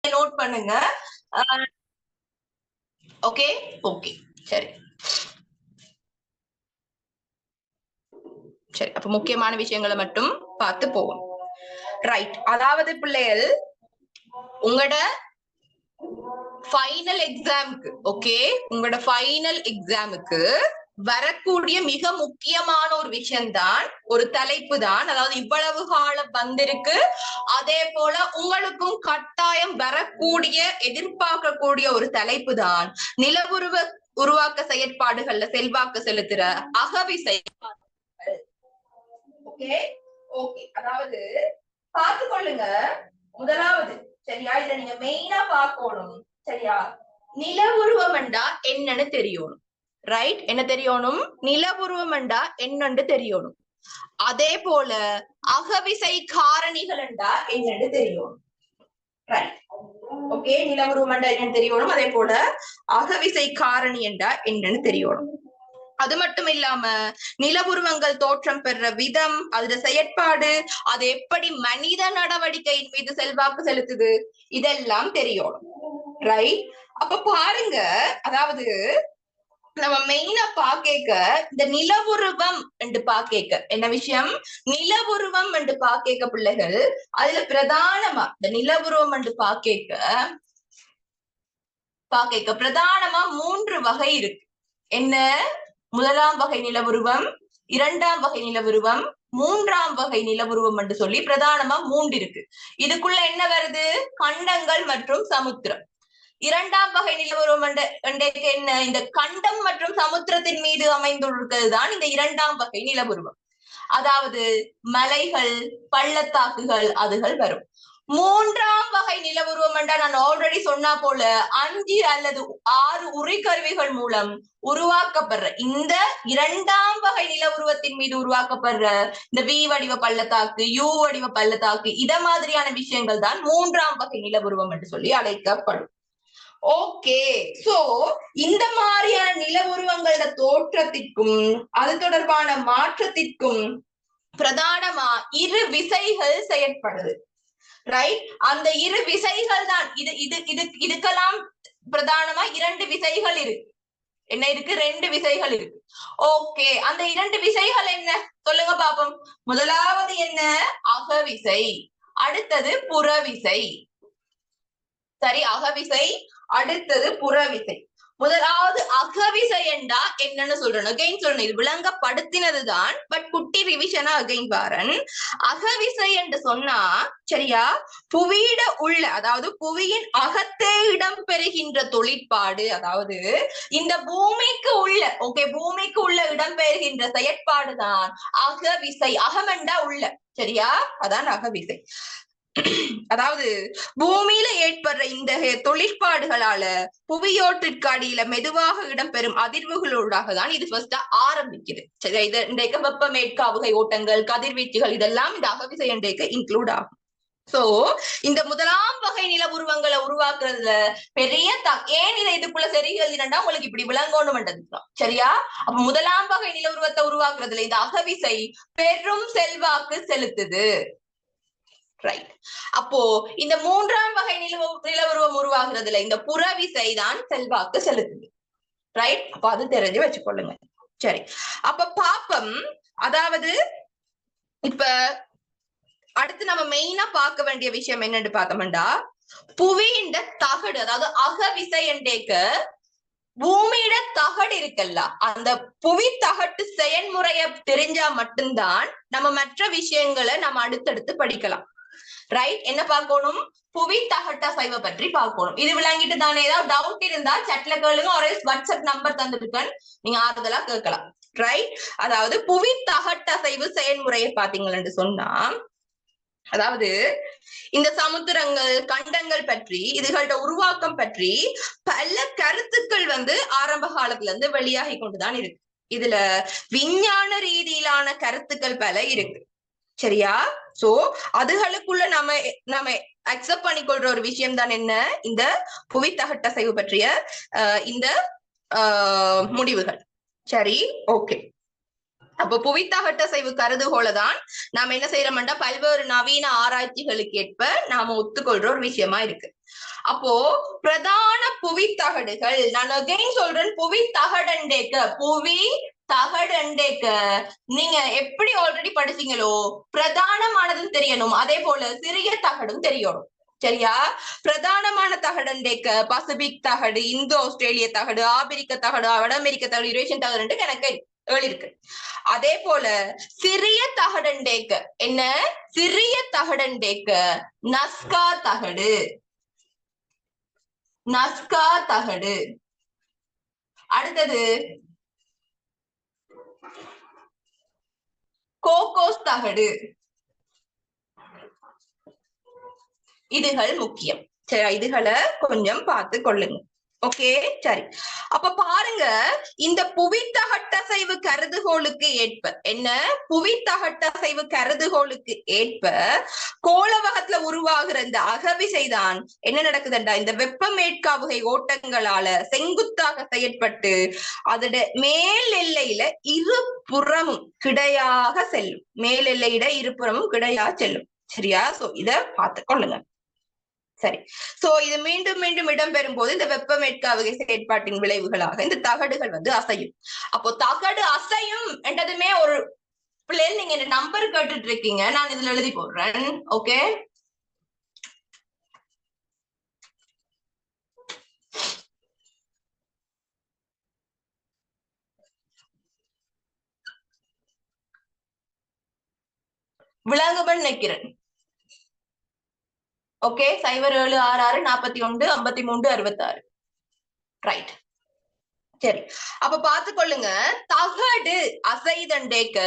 Note பண்ணுங்க. Okay okay சரி சரி. அப்ப முக்கியமான விஷயங்களை மட்டும் பார்த்து போவோம். ரைட். அதாவது பிள்ளைகள் உங்களோட ஃபைனல் எக்ஸாமுக்கு, ஓகே, உங்களோட ஃபைனல் எக்ஸாமுக்கு வரக்கூடிய மிக முக்கியமான ஒரு விஷயம்தான், ஒரு தலைப்பு தான். அதாவது இவ்வளவு காலம் வந்திருக்கு, அதே போல உங்களுக்கும் கட்டாயம் வரக்கூடிய எதிர்பார்க்கக்கூடிய ஒரு தலைப்பு தான் நிலவுருவ உருவாக்க செயற்பாடுகள்ல செல்வாக்கு செலுத்துற அகவி செயற்பாடுகள். Okay okay. அதாவது பார்த்துக்கொள்ளுங்க. முதலாவது சரியா, இத நீங்க மெயினா பார்க்கணும். சரியா, நில உருவம் என்றா என்னன்னு தெரியணும். ரைட், என்ன தெரியணும்? நில உருவம் என்றா என்னன்னு தெரியணும். அதே போல அகவிசை காரணிகள் என்றா என்னன்னு தெரியணும். Right, okay. நில உருவம் என்றா என்னன்னு தெரியணும். அதே போல அகவிசை காரணி என்றா என்னன்னு தெரியணும். அது மட்டும் இல்லாம நில உருவங்கள் தோற்றம் பெற விதம், அதோட செயற்பாடு, அது எப்படி மனித நடவடிக்கையின் மீது செல்வாக்கு செலுத்துது, இதெல்லாம் தெரியணும். ரைட். அப்ப பாருங்க, அதாவது நம்ம மெயினா பாக்க இந்த நிலவுருவம் என்று பாக்க என்ன விஷயம், நிலவுருவம் என்று பாக்க பிள்ளைகள், அதுல பிரதானமா இந்த நிலவுருவம் என்று பாக்க பிரதானமா 3 வகை இருக்கு. என்ன? முதலாம் வகை நிலவுருவம், இரண்டாம் வகை நிலவுருவம், மூன்றாம் வகை நிலவுருவம் என்று சொல்லி பிரதானமா 3 இருக்கு. இதுக்குள்ள என்ன வருது? கண்டங்கள் மற்றும் சமுத்திரம். இரண்டாம் வகை நிலவுருவம் என்ன? இந்த கண்டம் மற்றும் சமுத்திரத்தின் மீது அமைந்துள்ளது தான் இந்த இரண்டாம் வகை நிலவுருவம். அதாவது மலைகள், பள்ளத்தாக்குகள் அதுகள் வரும். மூன்றாம் வகை நிலவுருவம் என்றா நான் ஆல்ரெடி சொன்னா போல 5 அல்லது 6 உரிகருவிகள் மூலம் உருவாக்கப்படுற இந்த இரண்டாம் வகை நிலவுருவத்தின் மீது உருவாக்கப்படுற இந்த வி வடிவ பள்ளத்தாக்கு, யூ வடிவ பள்ளத்தாக்கு, இத மாதிரியான விஷயங்கள் தான் மூன்றாம் வகை நிலவுருவம் என்று சொல்லி அழைக்கப்படும். ஓகே, சோ இந்த மாதிரியான நில உருவங்களோட தோற்றத்திற்கும் அது தொடர்பான மாற்றத்திற்கும் பிரதானமா 2 விசைகள் செயற்படுது. ரைட், அந்த 2 விசைகள் தான் இதுக்கெல்லாம் பிரதானமா 2 விசைகள் இருக்கு. என்ன இருக்கு? 2 விசைகள் இருக்கு. ஓகே, அந்த 2 விசைகள் என்ன சொல்லுங்க பாப்போம். முதலாவது என்ன? அகவிசை. அடுத்தது புறவிசை. சரி, அகவிசை, அடுத்தது புறவிசை. முதலாவது அகவிசை என்றா என்னன்னு சொல்றேன். அகைன் சொல்றேன், இது விளங்கப்படுத்தினதுதான், பட் குட்டி ரிவிஷனா அகைன் வாரன். அகவிசை என்று சொன்னா சரியா, புவியிட உள்ள, அதாவது புவியின் அகத்தே இடம் பெறுகின்ற தொழிற்பாடு, அதாவது இந்த பூமிக்கு உள்ள, ஓகே, பூமிக்கு உள்ள இடம்பெறுகின்ற செயற்பாடுதான் அகவிசை. அகமெண்டா உள்ள, சரியா, அதான் அகவிசை. அதாவது பூமியில ஏற்படுற இந்த தொழிற்பாடுகளால புவியோட்டிற்கு அடியில மெதுவாக இடம்பெறும் அதிர்வுகளோடாக தான் இது ஃபர்ஸ்ட் ஆரம்பிக்குது. சரி, இது இன்றைக்கு வெப்ப மேற்காவுகை ஓட்டங்கள், கதிர்வீச்சுகள், இதெல்லாம் இந்த அகவிசை இன்றைக்கு இன்க்ளூட் ஆகும். சோ இந்த முதலாம் வகை நில உருவங்களை உருவாக்குறதுல பெரிய ஏன் இதை இதுக்குள்ள சரி எழுதினா உங்களுக்கு இப்படி விளங்கணும்ன்றதுதான். சரியா, அப்ப முதலாம் வகை நில உருவத்தை உருவாக்குறதுல இந்த அகவிசை பெரும் செல்வாக்கு செலுத்துது. ரைட். அப்போ இந்த மூன்றாம் வகை நிலவுருவம் உருவாகிறதுல இந்த புறவிசை தான் செல்வாக்கு செலுத்துது. ரைட், அப்ப அது தெரிஞ்சு வச்சுக்கொள்ளுங்க. சரி, அப்ப பாப்பம். அதாவது இப்ப அடுத்து நம்ம மெயினா பார்க்க வேண்டிய விஷயம் என்னன்னு பார்த்தோம்டா, புவியின் தகடு, அதாவது அகவிசை என்றேக்க பூமியிட தகடு இருக்குல்ல, அந்த புவி தகட்டு செயல்முறைய தெரிஞ்சா மட்டும்தான் நம்ம மற்ற விஷயங்களை நம்ம அடுத்தடுத்து படிக்கலாம். ரைட், என்ன பார்க்கணும்? புவி தகட்டசைவை பற்றி பார்க்கணும். இது விளங்கிட்டு தானே? ஏதாவது டவுட் இருந்தா சட்ல கேளுங்க, ஒரு வாட்ஸ்அப் நம்பர் தந்துருக்கேன், நீங்க ஆறுதலா கேட்கலாம். ரைட், அதாவது புவி தகட்டசைவு செயல்முறையை பாத்தீங்கன்னு சொன்னா, அதாவது இந்த சமுத்திரங்கள், கண்டங்கள் பற்றி, இதுகளோட உருவாக்கம் பற்றி பல கருத்துக்கள் ஆரம்ப காலத்துல இருந்து வெளியாகி கொண்டுதான் இருக்கு. இதுல விஞ்ஞான ரீதியிலான கருத்துக்கள் பல இருக்கு. சரியா, சோ அதுகளுக்குள்ள நம்ம அக்செப்ட் பண்ணிக்கொள்ற ஒரு விஷயம் தான் என்ன? இந்த புவி தகட்டசைவு பற்றிய இந்த முடிவுகள். சரி, ஓகே. அப்ப புவி தகட்டசைவு கருதுகோளதான் நாம என்ன செய்யறோம்னா பல்வேறு நவீன ஆராய்ச்சிகளுக்கு ஏற்ப நாம ஒத்துக்கொள்ற ஒரு விஷயமா இருக்கு. அப்போ பிரதான புவி தகடுகள், நான் அகைன் சொல்றேன், புவி தகடண்டேக்க, புவி தகடண்டேக்க நீங்க எப்படி ஆல்ரெடி படிச்சீங்களோ பிரதானமானதும் தெரியணும், அதே போல சிறிய தகடும் தெரியணும். சரியா? பிரதானமான தகடண்டேக்க பசிபிக் தகடு, இந்தோ ஆஸ்திரேலிய தகடு, ஆப்பிரிக்க தகடு, வட அமெரிக்க தகடு, யூரேஷியன் தகடு எனக்கு இருக்கு. அதே போல சிறிய தகடண்டேக்க என்ன? சிறிய தகடண்டேக்க நஸ்கா தகடு, நஸ்கா தகடு. அடுத்தது கோகோஸ் தகடு. இதுகள் முக்கியம். சரி, இதுகளை கொஞ்சம் பார்த்து கொள்ளுங்க. ஓகே, சரி. அப்ப பாருங்க, இந்த புவித்தகட்டசைவு கருதுகோளுக்கு ஏற்ப என்ன? புவித்தகட்டசைவு கருதுகோளுக்கு ஏற்ப கோளவகத்துல உருவாகிற இந்த அகவிசைதான் என்ன நடக்குதுண்டா, இந்த வெப்ப மேற்காவுகை ஓட்டங்களால செங்குத்தாக செயற்பட்டு அதோட மேல் எல்லையில இருபுறமும் கிடையாக செல்லும். மேல் எல்லையிட இருபுறமும் கிடையாக செல்லும். சரியா? சோ இத பார்த்து கொள்ளுங்க. சரி, சோ இது மீண்டும் மீண்டும் இடம்பெறும் போது இந்த வெப்ப மேற்காவுகை செயற்பாட்டின் விளைவுகளாக இந்த தகடுகள் அசையும். அப்போ தகடு அசையும் என்றதுமே ஒரு பிள்ளைகள் நீங்க இந்த நம்பர் கேட்டுட்டு இருக்கீங்க, நான் இதுல எழுதி போடுறேன். ஓகே, விளங்குபன் நினைக்கிறேன். ஓகே, 0766415356. ரைட், சரி. அப்ப பார்த்து கொள்ளுங்க, தகடு அசைதண்டேக்க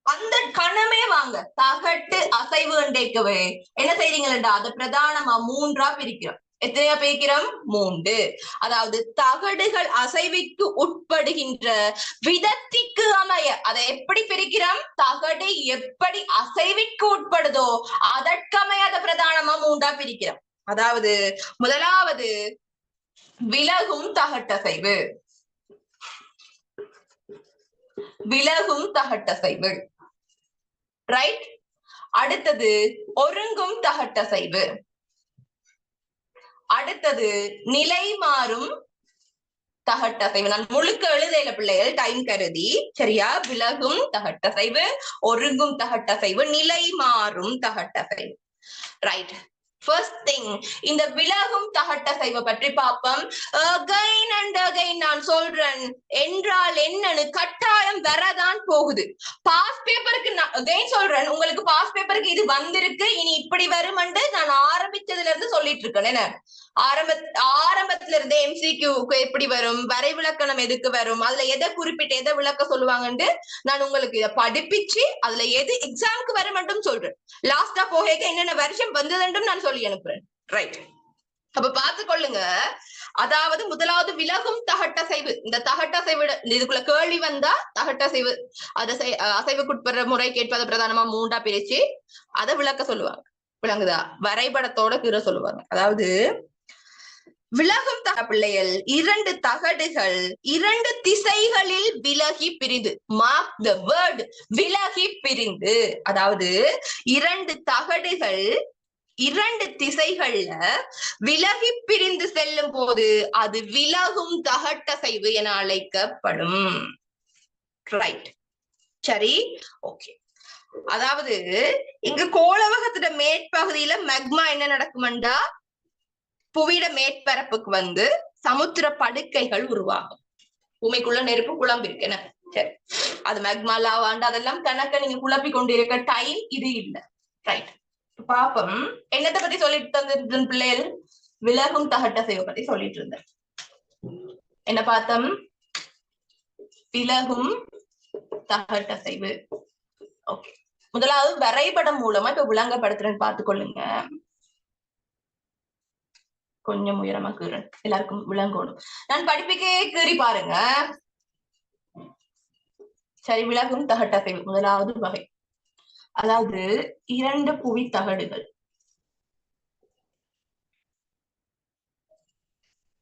அந்த கணமே வாங்க, தகட்டு அசைவு அண்டேக்கவே என்ன செய்றீங்களா, அதை பிரதானமா 3ஆ பிரிக்கிறோம். எத்தனையா பிரிக்கிறோம்? 3. அதாவது தகடுகள் அசைவிற்கு உட்படுகின்ற விதத்திற்கு அமைய அதை எப்படி பிரிக்கிறோம்? தகடு எப்படி அசைவிற்கு உட்படுதோ அதற்கமைய அதை பிரதானமா 3ஆ பிரிக்கிறோம். அதாவது முதலாவது விலகும் தகட்டசைவு, விலகும் தகட்டசைவு. ரைட். அடுத்தது ஒருங்கும் தகட்டசைவு. அடுத்தது நிலை மாறும் தகட்டசைவு. நான் முழுக்க எழுதல பிள்ளைகள், டைம் கருதி. சரியா? விலகும் தகட்டசைவு, ஒருங்கும் தகட்டசைவு, நிலை மாறும் தகட்டசைவு. ரைட். ஃபர்ஸ்ட் திங், இந்த விலகும் தகட்டசைவை பற்றி பார்ப்போம். அகைன் அண்ட் அகைன் நான் சொல்றேன், என்றால் என்னன்னு கட்டாயம் வரதான் போகுது. பாஸ் பேப்பருக்கு நான் அகைன் சொல்றேன், உங்களுக்கு பாஸ் பேப்பருக்கு இது வந்திருக்கு, இனி இப்படி வரும் நான் ஆரம்பிச்சதுல இருந்து சொல்லிட்டு இருக்கேன். என்ன ஆரம்பத்துல இருந்தே எம்சிக்யூக்கு எப்படி வரும், வரை விளக்கணம் எதுக்கு வரும், அதுல எதை குறிப்பிட்டு எதை விளக்க சொல்லுவாங்கன்னு நான் உங்களுக்கு இதை படிப்பிச்சு அதுல எது எக்ஸாமுக்கு வர மட்டும் சொல்றேன். லாஸ்டா போக என்னென்ன வருஷம் வந்ததுன்றும் நான் சொல்லி அனுப்புறேன். ரைட். அப்ப பார்த்து கொள்ளுங்க. அதாவது முதலாவது விலகும் தகட்டசைவு. இந்த தகட்டசைவு இதுக்குள்ள கேள்வி வந்தா தகட்டசைவு அதை அசைவுக்குட்படுற முறை கேட்பதை பிரதானமா 3ஆ பிரிச்சு அதை விளக்க சொல்லுவாங்க. விளங்குதா? வரைபடத்தோட கீழ சொல்லுவாங்க. அதாவது விலகும் பிள்ளைகள் 2 தகடுகள் 2 திசைகளில் விலகி பிரிந்து, மார்க் த வேர்ட், விலகி பிரிந்து. அதாவது 2 தகடுகள் 2 திசைகள்ல விலகி பிரிந்து செல்லும் போது அது விலகும் தகட்டசைவு என அழைக்கப்படும். ரைட். சரி, ஓகே. அதாவது இங்க கோளவகத்தோட மேற்பகுதியில மக்மா என்ன நடக்கும்டா, புவியிட மேற்பரப்புக்கு சமுத்திர படுக்கைகள் உருவாகும். பூமிக்குள்ள நெருப்பு குழம்பு இருக்கு. சரி, அது மக்மா லாவாண்டு அதெல்லாம் கணக்க நீங்க குழப்பி கொண்டிருக்க டைம் இது இல்ல. ரைட். பாப்பம் என்னத்தை பத்தி சொல்லிட்டு தந்திருந்தேன் பிள்ளைகள்? விலகும் தகட்டசைவை பத்தி சொல்லிட்டு இருந்தேன். என்ன பார்த்தோம்? விலகும் தகட்டசைவு. ஓகே, முதலாவது வரைபடம் மூலமா இப்ப விளங்கப்படுத்துறேன்னு பார்த்துக்கொள்ளுங்க. கொஞ்சம் உயரமா கீறேன், எல்லாருக்கும் விளங்கணும். நான் படிப்புக்கே கீறி பாருங்க. சரி, விலகும் தகட்டசைவு முதலாவது வகை. அதாவது 2 புவி தகடுகள்.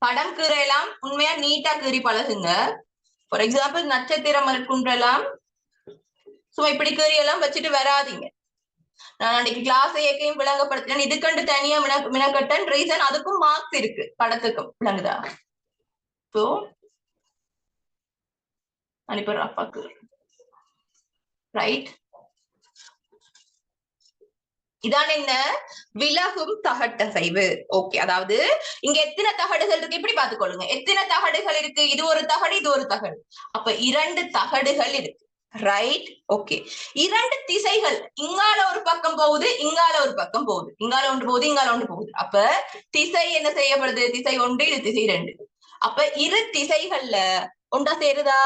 படம் கீறலாம், உண்மையா நீட்டா கீறி பழகுங்க. ஃபார் எக்ஸாம்பிள் நட்சத்திரம் இருக்குன்றலாம் சும்மா இப்படி கீறியெல்லாம் வச்சுட்டு வராதிங்க. நான் அன்னைக்கு கிளாஸ் ஏக்கையும் விளங்கப்படுத்தினேன். இதுக்கண்டு தனியா மினக்கட்டன் ரீசன், அதுக்கும் மார்க்ஸ் இருக்கு படத்துக்கும். விளங்குதா? சோ அனுப்பிடுறா அப்பாக்கு. ரைட், இதான் என்ன? விலகும் தகட்டசைவு. ஓகே, அதாவது இங்க எத்தனை தகடுகள் இருக்கு இப்படி பாத்துக்கொள்ளுங்க. எத்தனை தகடுகள் இருக்கு? இது ஒரு தகடு, இது ஒரு தகடு. அப்ப 2 தகடுகள் இருக்கு. Right, okay. 2 திசைகள், இங்கால ஒரு பக்கம் போகுது, இங்கால ஒரு பக்கம் போகுது, இங்கால ஒன்று போகுது, இங்கால ஒன்று போகுது. அப்ப திசை என்ன செய்யப்படுது? திசை 1, இது திசை 2. அப்ப இரு திசைகள்ல ஒன்றா சேருதா?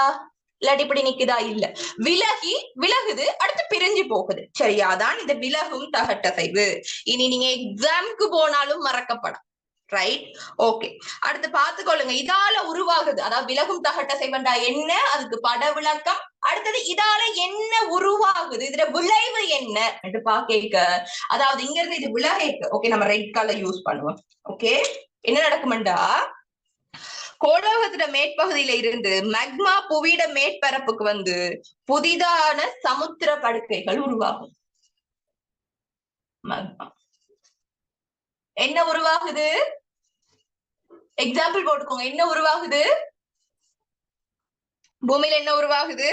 இல்லாட்டி இப்படி நிக்குதா? இல்ல, விலகுது, அடுத்து பிரிஞ்சு போகுது. சரியா? அதான் இந்த விலகும் தகட்டசைவு. இனி நீங்க எக்ஸாம்க்கு போனாலும் மறக்கப்படும். Right, okay. அடுத்து பார்த்துக்கொள்ளுங்க. இதால உருவாகுது, அதாவது விலகும் தகட்டசைவண்டா என்ன, அதுக்கு பட விளக்கம். அடுத்தது இதால என்ன உருவாகுது, இதுல விளைவு என்ன என்று பாக்க, அதாவது இங்க இருந்து இது விலகைக்கு. ஓகே, நம்ம ரெட் கலர் யூஸ் பண்ணுவோம். ஓகே, என்ன நடக்கும்டா, கோளோகத்திட மேற்பகுதியில இருந்து மக்மா புவியிட மேற்பரப்புக்கு வந்து புதிதான சமுத்திர படுக்கைகள் உருவாகும். என்ன உருவாகுது? எக்ஸாம்பிள் போட்டுக்கோங்க. என்ன உருவாகுது? பூமியில என்ன உருவாகுது?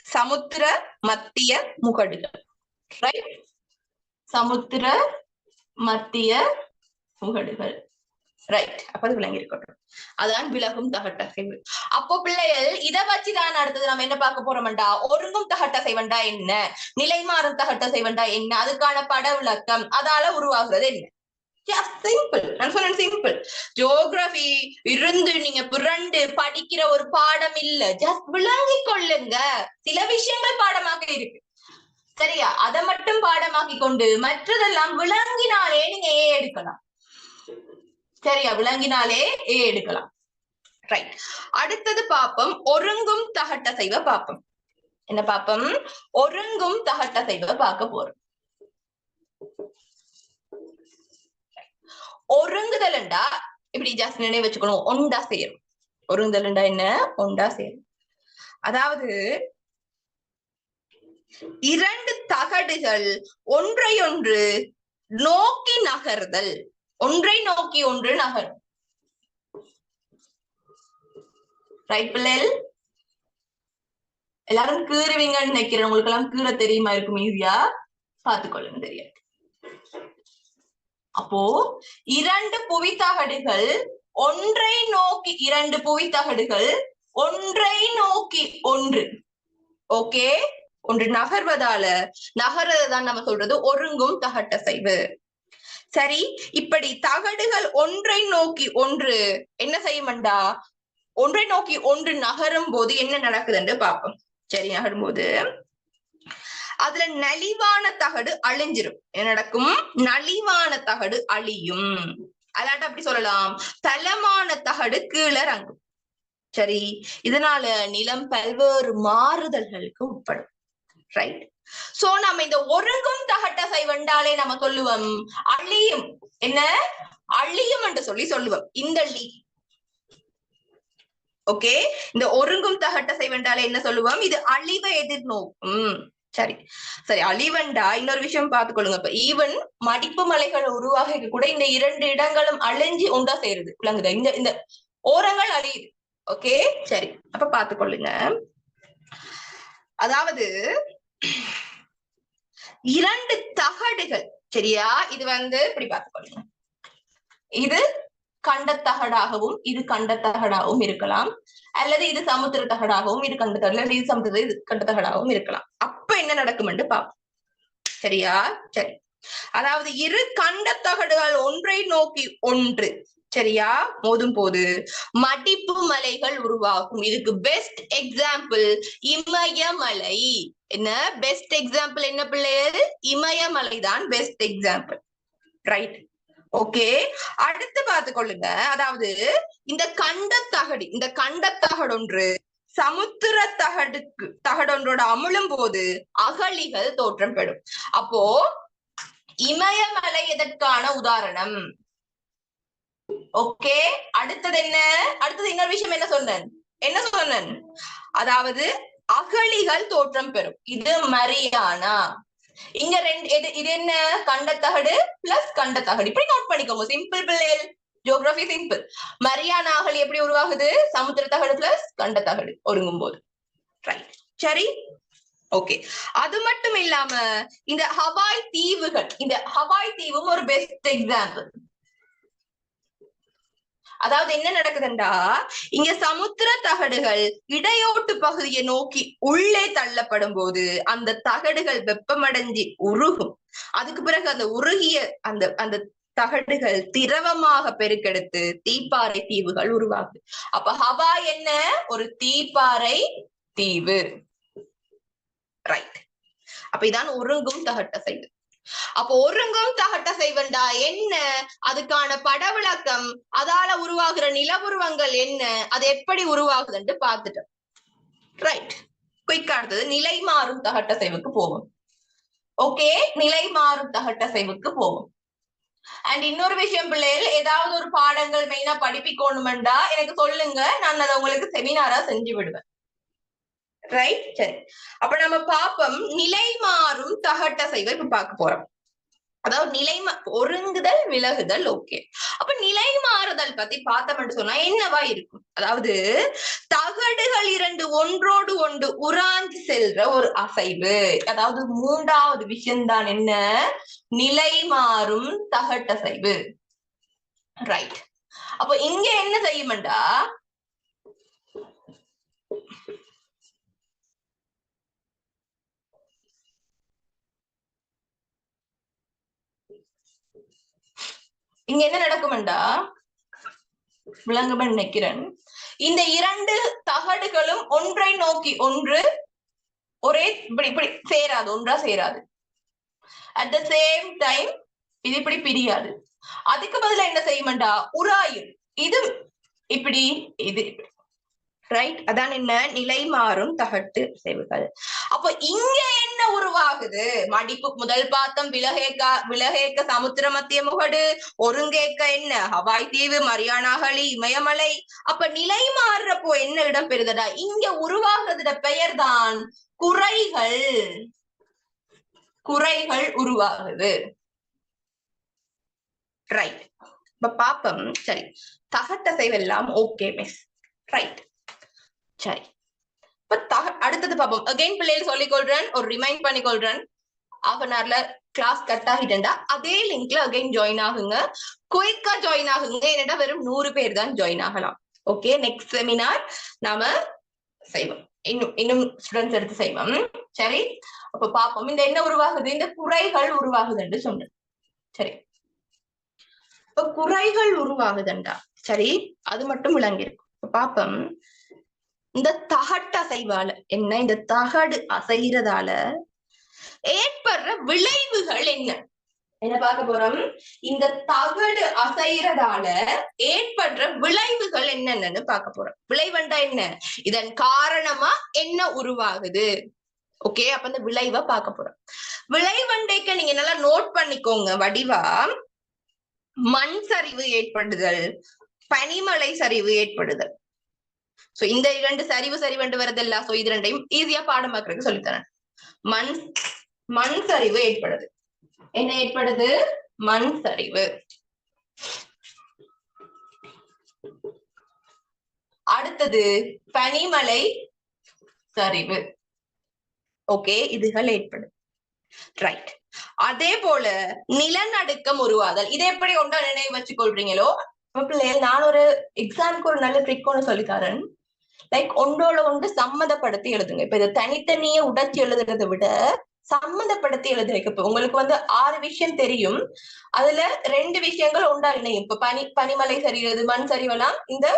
சமுத்திர மத்திய முகடுகள். ரைட், சமுத்திர மத்திய முகடுகள். ரைட், அப்ப அது விளங்கி இருக்கட்டும். அதான் விலகும் தகட்டசைவு. அப்போ பிள்ளைகள் இதை வச்சுதான் அடுத்தது நம்ம என்ன பார்க்க போறோம்டா, ஒருங்கும் தகட்டசைவண்டா என்ன, நிலைமாறும் தகட்டசைவண்டா என்ன, அதுக்கான பட விளக்கம், அதால உருவாகுறது என்ன. சிம்பிள், நான் சொன்னேன் சிம்பிள். ஜியோகிராபி இருந்து நீங்க புரண்டு படிக்கிற ஒரு பாடம் இல்ல, ஜஸ்ட் விளங்கி கொள்ளுங்க. சில விஷயங்கள் பாடமாக இருக்கு, சரியா? அதை மட்டும் பாடமாக்கி கொண்டு மற்றதெல்லாம் விளங்கினாலே நீங்க எடுக்கலாம். சரியா? விளங்கினாலே எடுக்கலாம். ரைட், அடுத்தது பாப்போம் ஒருங்கும் தகட்டசைவ பாப்போம். என்ன பாப்போம்? ஒருங்கும் தகட்டசைவ பார்க்க போறோம். ஒருங்குதல்ண்டா இப்படி ஜஸ்ட் நினைவு வச்சுக்கணும், ஒண்டா சேரும். ஒருங்குதல்ண்டா என்ன? ஒண்டா சேரும். அதாவது 2 தகடுகள் ஒன்றையொன்று நோக்கி நகர்தல், ஒன்றை நோக்கி ஒன்று நகரும். ரைட் பிள்ளைகள்? எல்லாரும் கீறுவீங்கன்னு நினைக்கிறேன். உங்களுக்கு எல்லாம் கீற தெரியுமா? இருக்கும், ஈஸியா பார்த்துக்கொள்ளுங்க. தெரியாது. அப்போ 2 புவித்தகடுகள் ஒன்றை நோக்கி, 2 புவித்தகடுகள் ஒன்றை நோக்கி ஒன்று, ஓகே, ஒன்று நகர்வதால நகர்றதுதான் நம்ம சொல்றது ஒருங்கும் தகட்டசைவு. சரி, இப்படி தகடுகள் ஒன்றை நோக்கி ஒன்று என்ன செய்யும்டா, ஒன்றை நோக்கி ஒன்று நகரும் போது என்ன நடக்குதுன்னு பார்ப்போம். சரி, நகரும்போது அதுல நலிவான தகடு அழிஞ்சிரும். என்ன நடக்கும்? நலிவான தகடு அழியும். அதாட்ட அப்படி சொல்லலாம், தளமான தகடு கீழறங்கும். சரி, இதனால நிலம் பல்வேறு மாறுதல்களுக்கு உட்படும். ரைட், சோ நம்ம இந்த ஒருங்கும் தகட்டசைவண்டாலே நம்ம சொல்லுவோம் அழியும். என்ன? அழியும் என்று சொல்லுவோம். இந்த ஓகே, இந்த ஒருங்கும் தகட்டசைவண்டாலே என்ன சொல்லுவோம்? இது அழிவை எதிர்நோக்கும். சரி சரி, அழிவண்டா இன்னொரு விஷயம் பார்த்துக்கொள்ளுங்க. இப்ப ஈவன் மடிப்பு மலைகள் உருவாக கூட இந்த 2 இடங்களும் அழிஞ்சு ஒன்றா சேருது. விளங்குதா? இந்த ஓரங்கள் அழியுது. ஓகே, சரி, அப்ப பார்த்துக்கொள்ளுங்க. அதாவது 2 தகடுகள், சரியா? இது வந்து இப்படி பார்த்துக்கொள்ளுங்க. இது கண்டத்தகடாகவும் இது கண்டத்தகடாகவும் இருக்கலாம், அல்லது இது சமுத்திர தகடாகவும் இது கண்டத்தகடு, இது சமுத்திர இது கண்டத்தகடாகவும் இருக்கலாம். அப்ப என்ன நடக்கும் என்று பார்ப்போம். சரியா? சரி, அதாவது இரு கண்டத்தகடுகள் ஒன்றை நோக்கி ஒன்று, சரியா, மோதும் போது மடிப்பு மலைகள் உருவாகும். இதுக்கு பெஸ்ட் எக்ஸாம்பிள் இமயமலை. என்ன பெஸ்ட் எக்ஸாம்பிள்? என்ன பிள்ளைகள்? இமயமலை தான் பெஸ்ட் எக்ஸாம்பிள். Right, okay. அடுத்து பார்த்துக்கொள்ளுங்க. அதாவது இந்த கண்டத்தகடு ஒன்று சமுத்திர தகடொன்றோட அமுழும் போது அகழிகள் தோற்றம் பெறும். அப்போ இமயமலை எதற்கான உதாரணம்? ஓகே, அடுத்தது என்ன? அடுத்தது இன்னொரு விஷயம் என்ன சொன்னேன்? அதாவது அகழிகள் தோற்றம் பெறும். இது மரியானா. இங்க ரெண்டு இது என்ன கண்டத்தகடு பிளஸ் கண்டத்தகடு. இப்படி நோட் பண்ணிக்கோங்க. சிம்பிள் பிள்ளைகள், ஜியோகிராபி சிம்பிள். மரியானா அகழி எப்படி உருவாகுது? சமுத்திர தகடு பிளஸ் கண்டத்தகடு ஒருங்கும் போது. ரைட், சரி, ஓகே. அது மட்டும் இல்லாம இந்த ஹவாய் தீவுகள், இந்த ஹவாய் தீவும் ஒரு பெஸ்ட் எக்ஸாம்பிள். அதாவது என்ன நடக்குதுண்டா, இங்க சமுத்திர தகடுகள் இடையோட்டு பகுதியை நோக்கி உள்ளே தள்ளப்படும் போது அந்த தகடுகள் வெப்பமடைஞ்சி உருகும். அதுக்கு பிறகு அந்த உருகிய அந்த அந்த தகடுகள் திரவமாக பெருக்கெடுத்து தீப்பாறை தீவுகள் உருவாகுது. அப்ப ஹவாய் என்ன? ஒரு தீப்பாறை தீவு. ரைட். அப்ப இதான் ஒருங்கும் தகட்டசைவு. அப்போ ஒருங்கும் தகட்டசைவண்டா என்ன? அதுக்கான பட விளக்கம், அதால உருவாகிற நிலவுருவங்கள் என்ன, அது எப்படி உருவாகுதுன்னு பார்த்துட்டோம். ரைட், குயிக்கா அடுத்தது நிலை மாறும் தகட்டசைவுக்கு போகும். ஓகே, நிலை மாறும் தகட்டசைவுக்கு போகும். அண்ட் இன்னொரு விஷயம் பிள்ளைகள், ஏதாவது ஒரு பாடங்கள் மெயினா படிப்பிக்கணுமெண்டா எனக்கு சொல்லுங்க, நான் அதை உங்களுக்கு செமினாரா செஞ்சு விடுவேன். ரைட், சரி. அப்ப நம்ம பாப்போம் நிலை மாறும் தகட்டசைவை இப்ப பார்க்க போறோம். அதாவது நிலை ஒருங்குதல் விலகுதல். ஓகே, அப்ப நிலை மாறுதல் பத்தி பார்த்தோம்னு சொன்னா என்னவா இருக்கும்? அதாவது தகடுகள் இரண்டு ஒன்றோடு ஒன்று உராஞ்சி செல்ற ஒரு அசைவு. அதாவது மூன்றாவது விஷயம்தான் என்ன? நிலை மாறும் தகட்டசைவு. ரைட். அப்ப இங்க என்ன செய்யும்டா, இங்க என்ன நடக்கும்டா, விளங்குமென்னு நினைக்கிறேன். இந்த இரண்டு தகடுகளும் ஒன்றை நோக்கி ஒன்று ஒரே இப்படி இப்படி சேராது, ஒன்றா சேராது. அட் த சேம் டைம் இது இப்படி பிரியாது. அதுக்கு பதிலா என்ன செய்யும்டா, உராயும். இது இப்படி, இது இப்படி. ரைட், அதான் என்ன? நிலை மாறும் தகட்டு அசைவுகள். அப்ப இங்க என்ன உருவாகுது? மடிப்பு முதல் பாத்தம் விலகேக்க சமுத்திர மத்திய முகடு, ஒருங்கேக்க என்ன ஹவாய் தீவு, மரியானா அகழி, இமயமலை. அப்ப நிலை மாறுறப்போ என்ன இடம் பெறுதடா? இங்க உருவாகுற பெயர் தான் குறைகள். குறைகள் உருவாகுது. ரைட், இப்ப பாப்பம். சரி, தகட்டசைவெல்லாம் ஓகே மிஸ். ரைட், சரி. அடுத்தது பாப்போம். அகைன் பிள்ளைகள் சொல்லிக் கொள்றேன், ஒரு ரிமைண்ட் பண்ணி கொள்றேன். ஹாஃப் அன் ஹவர்ல கிளாஸ் கட் ஆகிட்டா அதே லிங்க்ல அகைன் ஜாயின் ஆகுங்க. குயிக்கா ஜாயின் ஆகுங்க. என்னடா வெறும் 100 பேர் தான் ஜாயின் ஆகலாம். ஓகே, நெக்ஸ்ட் செமினார் நாம செய்வோம். இன்னும் ஸ்டூடெண்ட்ஸ் எடுத்து செய்வோம். சரி, அப்ப பாப்போம். இந்த என்ன உருவாகுது? இந்த குறைகள் உருவாகுதுன்னு சொன்னேன். சரி, இப்ப குறைகள் உருவாகுதுண்டா. சரி, அது மட்டும் விளங்கிருக்கும். இப்ப பாப்போம். இந்த தகட்டு அசைவால என்ன, இந்த தகடு அசைகிறதால ஏற்படுற விளைவுகள் என்ன என்ன பார்க்க போறோம்? இந்த தகடு அசைகிறதால ஏற்படுற விளைவுகள் என்னன்னு பார்க்க போறோம். விளைவுண்டா என்ன? இதன் காரணமா என்ன உருவாகுது? ஓகே, அப்ப இந்த விளைவை பார்க்க போறோம். விளைவண்டைக்கு நீங்க நல்லா நோட் பண்ணிக்கோங்க வடிவா. மண் சரிவு ஏற்படுதல், பனிமலை சரிவு ஏற்படுதல். சோ இந்த இரண்டு சரிவு வரதில்ல. சோ இது ரெண்டையும் ஈஸியா பாடமாக்குறதுக்கு சொல்லித்தரேன். மண் சரிவு ஏற்படுது. என்ன ஏற்படுது? மண் சரிவு. அடுத்தது பனிமலை சரிவு. ஓகே, இதுகள் ஏற்படுது. ரைட். அதே போல நிலநடுக்கம் உருவாதல். இதை எப்படி ஒன்றா நினைவு வச்சு கொள்றீங்களோ, நான் ஒரு எக்ஸாமுக்கு ஒரு நல்ல ட்ரிக் ஒன்று சொல்லித்தரேன். லைக் ஒன்றோட ஒன்று சம்மந்தப்படுத்தி எழுதுங்க. இப்ப இதை தனித்தனியே உடைச்சு எழுதுறதை விட சம்மந்தப்படுத்தி எழுதுறீங்க. உங்களுக்கு 6 விஷயம் தெரியும், அதுல 2 விஷயங்கள் ஒன்றா இணையும். இப்ப பனிமலை சரிகிறது, மண் சரிவெல்லாம் இந்த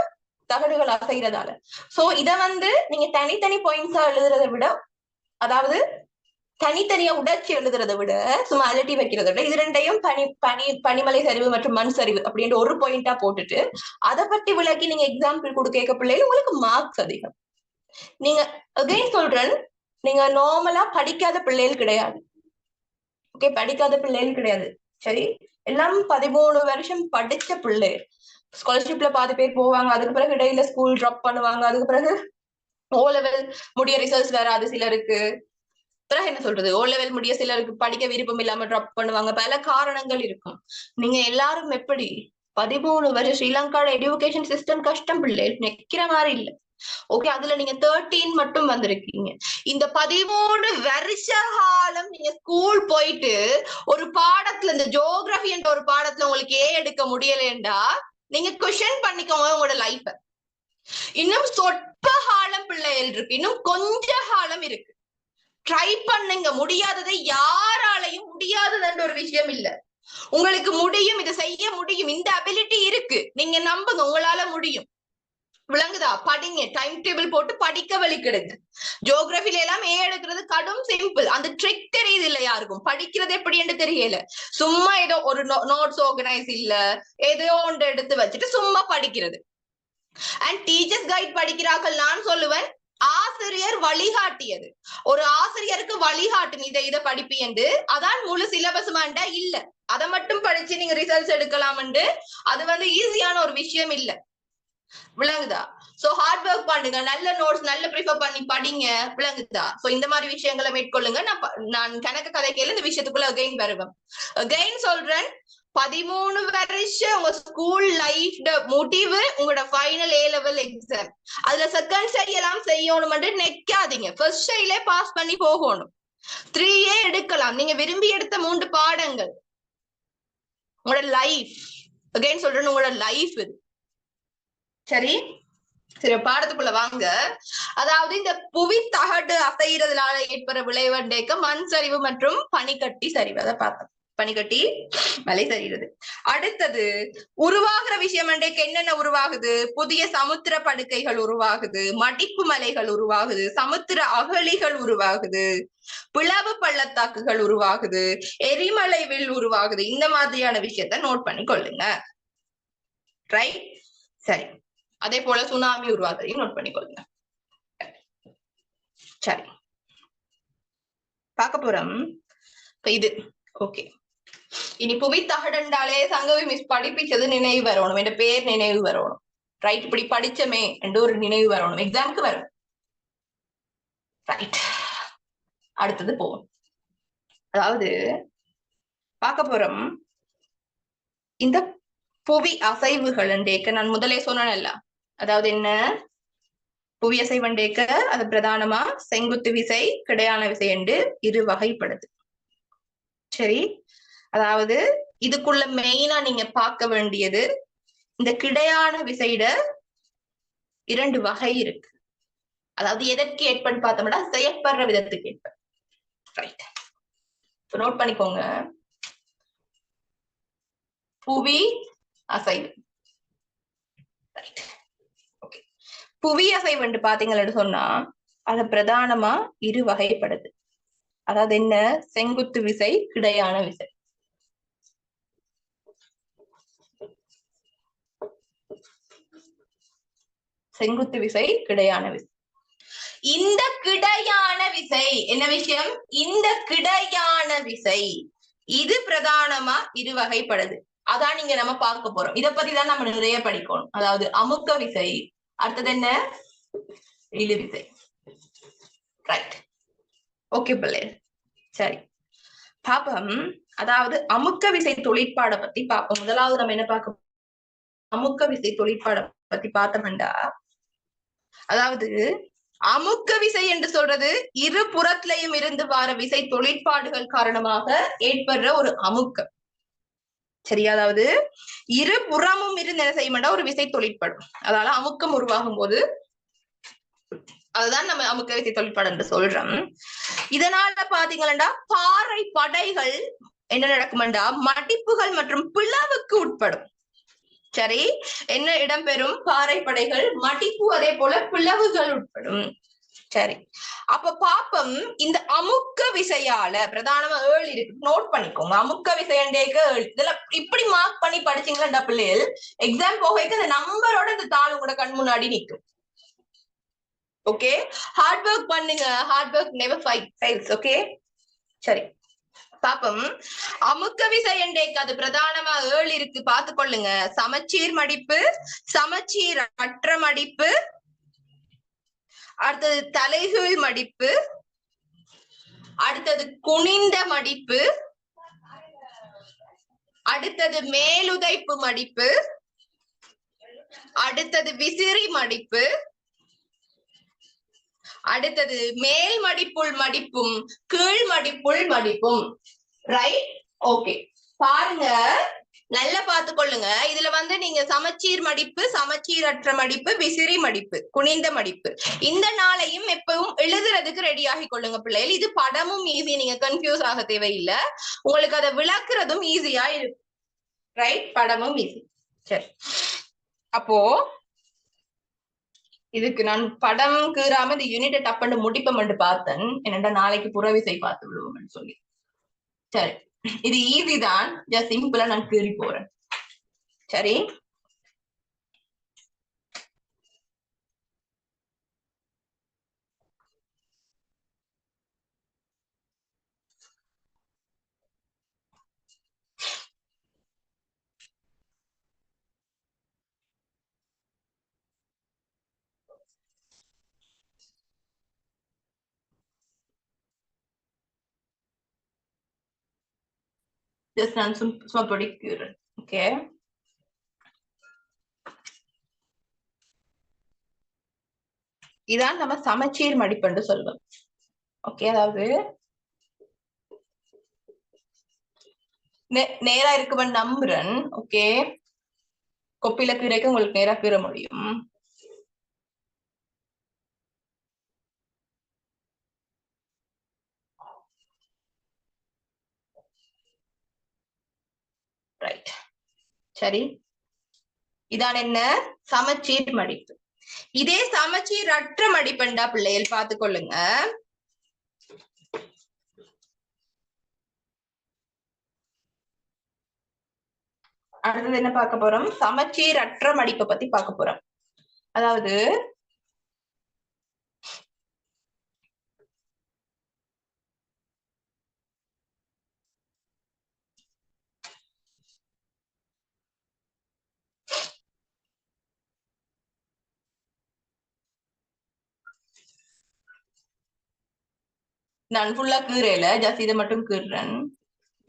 தகடுகள் அசைகிறதால. சோ இத நீங்க தனித்தனி பாயிண்ட்ஸா எழுதுறதை விட, அதாவது தனித்தனியா உடைச்சி எழுதுறதை விட, சும்மா அலட்டி வைக்கிறத விட, இது ரெண்டையும் பனிமலை சரிவு மற்றும் மண் சரிவு அப்படின்ற ஒரு பாயிண்டா போட்டுட்டு அதை பத்தி விளக்கி நீங்க எக்ஸாம்பிள் கொடுக்க பிள்ளைகள் உங்களுக்கு மார்க்ஸ் அதிகம். நீங்க அகைன் சொல்றேன், நீங்க நார்மலா படிக்காத பிள்ளைகள் கிடையாது. ஓகே, படிக்காத பிள்ளைகள் கிடையாது. சரி, எல்லாம் 13 வருஷம் படிச்ச பிள்ளை. ஸ்காலர்ஷிப்ல பாதி பேர் போவாங்க, அதுக்கு பிறகு இடையில ஸ்கூல் ட்ராப் பண்ணுவாங்க, அதுக்கு பிறகு ஓ லெவல் முடிய ரிசல்ட்ஸ் வராது சிலருக்கு. பிறகு என்ன சொல்றது, ஓ லெவல் முடிய சிலருக்கு படிக்க விருப்பம் இல்லாம ட்ராப் பண்ணுவாங்க, பல காரணங்கள் இருக்கும். நீங்க எல்லாரும் எப்படி 13 வருஷம் ஸ்ரீலங்காவோட எஜுகேஷன் சிஸ்டம் கஷ்டம் பிள்ளை, நிக்கிற மாதிரி இல்ல. ஓகே, அதுல நீங்க 13 மட்டும் வந்திருக்கீங்க. இந்த 13 வருஷ காலம் நீங்க ஸ்கூல் போயிட்டு ஒரு பாடத்துல, இந்த ஜியோகிராஃபி என்ற ஒரு பாடத்துல உங்களுக்கு எடுக்க முடியலண்டா நீங்க கொஸ்டின் பண்ணிக்கோங்க உங்களோட லைஃப. இன்னும் சொற்ப காலம் பிள்ளைகள் இருக்கு, இன்னும் கொஞ்ச காலம் இருக்கு. ட்ரை பண்ணுங்க, முடியாததை யாராலையும் முடியாததுன்ற ஒரு விஷயம் இல்ல. உங்களுக்கு முடியும், இதை செய்ய முடியும், இந்த அபிலிட்டி இருக்கு, நீங்க நம்புங்க, உங்களால முடியும். விளங்குதா? படிங்க, டைம் டேபிள் போட்டு படிக்க வலிக்கிடுங்க. ஜியோகிராபில எல்லாம் ஏ எடுக்கிறது கடும் சிம்பிள், அந்த ட்ரிக் தெரியுது இல்ல யாருக்கும், படிக்கிறது எப்படி என்று தெரியல. சும்மா ஏதோ ஒரு நோட்ஸ் ஆர்கனைஸ் இல்ல, ஏதோ ஒன்று எடுத்து வச்சுட்டு சும்மா படிக்கிறது. அண்ட் டீச்சர்ஸ் கைட் படிக்கிறார்கள். நான் சொல்லுவேன், ஆசிரியர் வழிகாட்டியது, ஒரு ஆசிரியருக்கு வழிகாட்டு இதை படிப்பி என்று, அதான் முழு சிலபஸ்மாண்டா இல்ல. அதை மட்டும் படிச்சு நீங்க ரிசல்ட்ஸ் எடுக்கலாம், அது வந்து ஈஸியான ஒரு விஷயம் இல்ல. விளங்குதா? சோ ஹார்ட் ஒர்க் பண்ணுங்க, நல்ல நோட்ஸ் நல்ல ப்ரிஃபர் பண்ணி படிங்க. விளங்குதா? சோ இந்த மாதிரி விஷயங்களை மேற்கொள்ளுங்க. நான் கணக்கு கதைக்கையில இந்த விஷயத்துக்குள்ள அகைன் வருவேன். அகைன் சொல்றேன், 13 வருஷம் உங்க ஸ்கூல் லைஃப் முடிவு உங்களோட ஃபைனல் ஏ லெவல் எக்ஸாம். அதுல செகண்ட் ஸ்டடி எல்லாம் செய்யணும் நிக்காதீங்க, ஃபர்ஸ்ட் ஸ்டடியிலே பாஸ் பண்ணி போகணும். 3A எடுக்கலாம், நீங்க விரும்பி எடுத்த 3 பாடங்கள். உங்களோட லைஃப், அகைன் சொல்றேன், உங்களோட லைஃப் இது. சரி சரி, பாடத்துக்குள்ள வாங்க. அதாவது இந்த புவி தகடு அசைறதுனால ஏற்படுற விளைவண்டேக்க மண் சரிவு மற்றும் பனிக்கட்டி சரிவு, அதை பார்த்தோம். பனிக்கட்டி மலை சரிகிறது. அடுத்தது உருவாகிற விஷயம் அண்டேக்கு என்னென்ன உருவாகுது? புதிய சமுத்திர படுக்கைகள் உருவாகுது, மடிப்பு மலைகள் உருவாகுது, சமுத்திர அகழிகள் உருவாகுது, பிளவு பள்ளத்தாக்குகள் உருவாகுது, எரிமலை வில் உருவாகுது. இந்த மாதிரியான விஷயத்த நோட் பண்ணி கொள்ளுங்க. ரைட், சரி. அதே போல சுனாமி உருவாகுதையும் நோட் பண்ணிக்கொள்ளுங்க. சரி, பார்க்க போறோம் இது. ஓகே, இனி புவி தகடண்டாலே சங்கவி மிஸ் படிப்பிச்சது நினைவு வரணும், என் பேர் நினைவு வரணும். ரைட், இப்படி படிச்சமே என்று ஒரு நினைவு வரணும், எக்ஸாமுக்கு வரும். ரைட், அடுத்தது போவோம். அதாவது பார்க்க போறோம் இந்த புவி அசைவுகள் நான் முதலே சொன்னேன்ல. அதாவது என்ன புவி அசைவண்டேக்க, அது பிரதானமா செங்குத்து விசை, கிடையான விசை என்று இரு வகைப்படுது. சரி, அதாவது இதுக்குள்ள மெயினா நீங்க பார்க்க வேண்டியது, இந்த கிடையான விசையிட 2 வகை இருக்கு. அதாவது எதற்கு ஏற்பன்னு பார்த்தோம்னா செயற்படுற விதத்துக்கு ஏற்ப. ரைட், நோட் பண்ணிக்கோங்க, புவி அசைவு. Right, okay. புவி அசைவு என்று பாத்தீங்கன்னு சொன்னா அது பிரதானமா இரு வகைப்படுது. அதாவது என்ன? செங்குத்து விசை, கிடையான விசை. செங்குத்து விசை, கிடையான விசை. இந்த கிடையான விசை என்ன விஷயம்? இந்த கிடையான விசை இது பிரதானமா இரு வகைப்படுது. அதான் நீங்க நம்ம பார்க்க போறோம். இதை பத்தி தான் நம்ம நிறைய படிக்கணும். அதாவது அமுக்க விசை, அடுத்தது என்ன? இழு விசை. ரைட், ஓகே பிள்ளை. சரி, பாப்போம். அதாவது அமுக்க விசை தொழிற்பாட பத்தி பார்ப்போம். முதலாவது நம்ம என்ன பார்க்க, அமுக்க விசை தொழிற்பாட பத்தி பார்த்தோம்டா, அதாவது அமுக்க விசை என்று சொல்றது இரு புறத்திலையும் இருந்து வர விசை தொழிற்பாடுகள் காரணமாக ஏற்படுற ஒரு அமுக்கம். சரியா? அதாவது இரு புறமும் இருந்து என்ன செய்ய மாட்டா ஒரு விசை தொழிற்படும், அதனால அமுக்கம் உருவாகும் போது அதுதான் நம்ம அமுக்க விசை தொழிற்பாடு என்று சொல்றோம். இதனால பாத்தீங்கன்னா பாறை படைகள் என்ன நடக்கும்டா, மடிப்புகள் மற்றும் பிளவுக்கு உட்படும். சரி, என்ன இடம்பெறும்? பாறை படைகள், மடிப்பு, அதே போல பிளவுகள் உட்படும். சரி, அப்ப பாப்பம் இந்த அமுக்க விசையால பிரதானமா 7 இருக்கு, நோட் பண்ணிக்கோங்க. அமுக்க விசையண்டேக்கு 7. இதெல்லாம் இப்படி மார்க் பண்ணி படிச்சீங்களா பிள்ளைகள், எக்ஸாம் போகைக்கு அந்த நம்பரோட இந்த தாள் உங்களோட கண் முன்னாடி நிற்கும். ஓகே, ஹார்ட் ஒர்க் பண்ணுங்க, hard work never fails. Okay, சரி பாப்பம். அமுக்க விசை என்றேக்கு அது பிரதானமா 7 இருக்கு, பார்த்துக்கொள்ளுங்க. சமச்சீர் மடிப்பு, சமச்சீர் அற்ற மடிப்பு, அடுத்தது தலைகீழ் மடிப்பு, அடுத்தது குனிந்த மடிப்பு, அடுத்தது மேலுதைப்பு மடிப்பு, அடுத்தது விசிறி மடிப்பு, அடுத்தது மேல் மடிப்புள் மடிப்பும் கீழ் மடிப்புள் மடிப்பும். ரைட்? ஓகே, பாருங்க, நல்லா பார்த்து கொள்ளுங்க. இதுல நீங்க சமச்சீர் மடிப்பு, சமச்சீரற்ற மடிப்பு, விசிறி மடிப்பு, குனிந்த மடிப்பு, இந்த நாளையும் எப்பவும் எழுதுறதுக்கு ரெடி ஆகி கொள்ளுங்க பிள்ளைகள். இது படமும் ஈஸி, நீங்க கன்ஃபியூஸ் ஆக தேவையில்லை. உங்களுக்கு அதை விளக்குறதும் ஈஸியா இருக்கும். ரைட்? படமும் ஈஸி. சரி, அப்போ இதுக்கு நான் படம் கீறாம இந்த யூனிட்டை டப்பண்டு முடிப்பமென்று பார்த்தேன். என்னடா நாளைக்கு புறவிசை பார்த்து விடுவோம்னு சொல்லி. சரி, இது ஈஸி தான், ஜஸ்ட் சிம்பிளா நான் கீறி போறேன். சரி, ஜஸ்ட் நான் சும்மா படிக்கிறேன். ஓகே, இதான் நம்ம சமச்சீர் மடிப்புன்னு சொல்லுவோம். ஓகே, அதாவது நேரா இருக்குவன் நம்புறேன். ஓகே, கொப்பில கீரைக்கு உங்களுக்கு நேரா கீற முடியும். ரைட், சரி, இதான் என்ன சமச்சீர் மடிப்பு. இதே சமச்சீர் அற்ற மடிப்பண்டா பிள்ளைகள் பார்த்து கொள்ளுங்க. அடுத்தது என்ன பார்க்க போறோம்? சமச்சீர் அற்ற மடிப்பை பத்தி பார்க்க போறோம். அதாவது நான் ஃபுல்லா கீரையில ஜஸ்ட் இதை மட்டும் கீறுறேன்.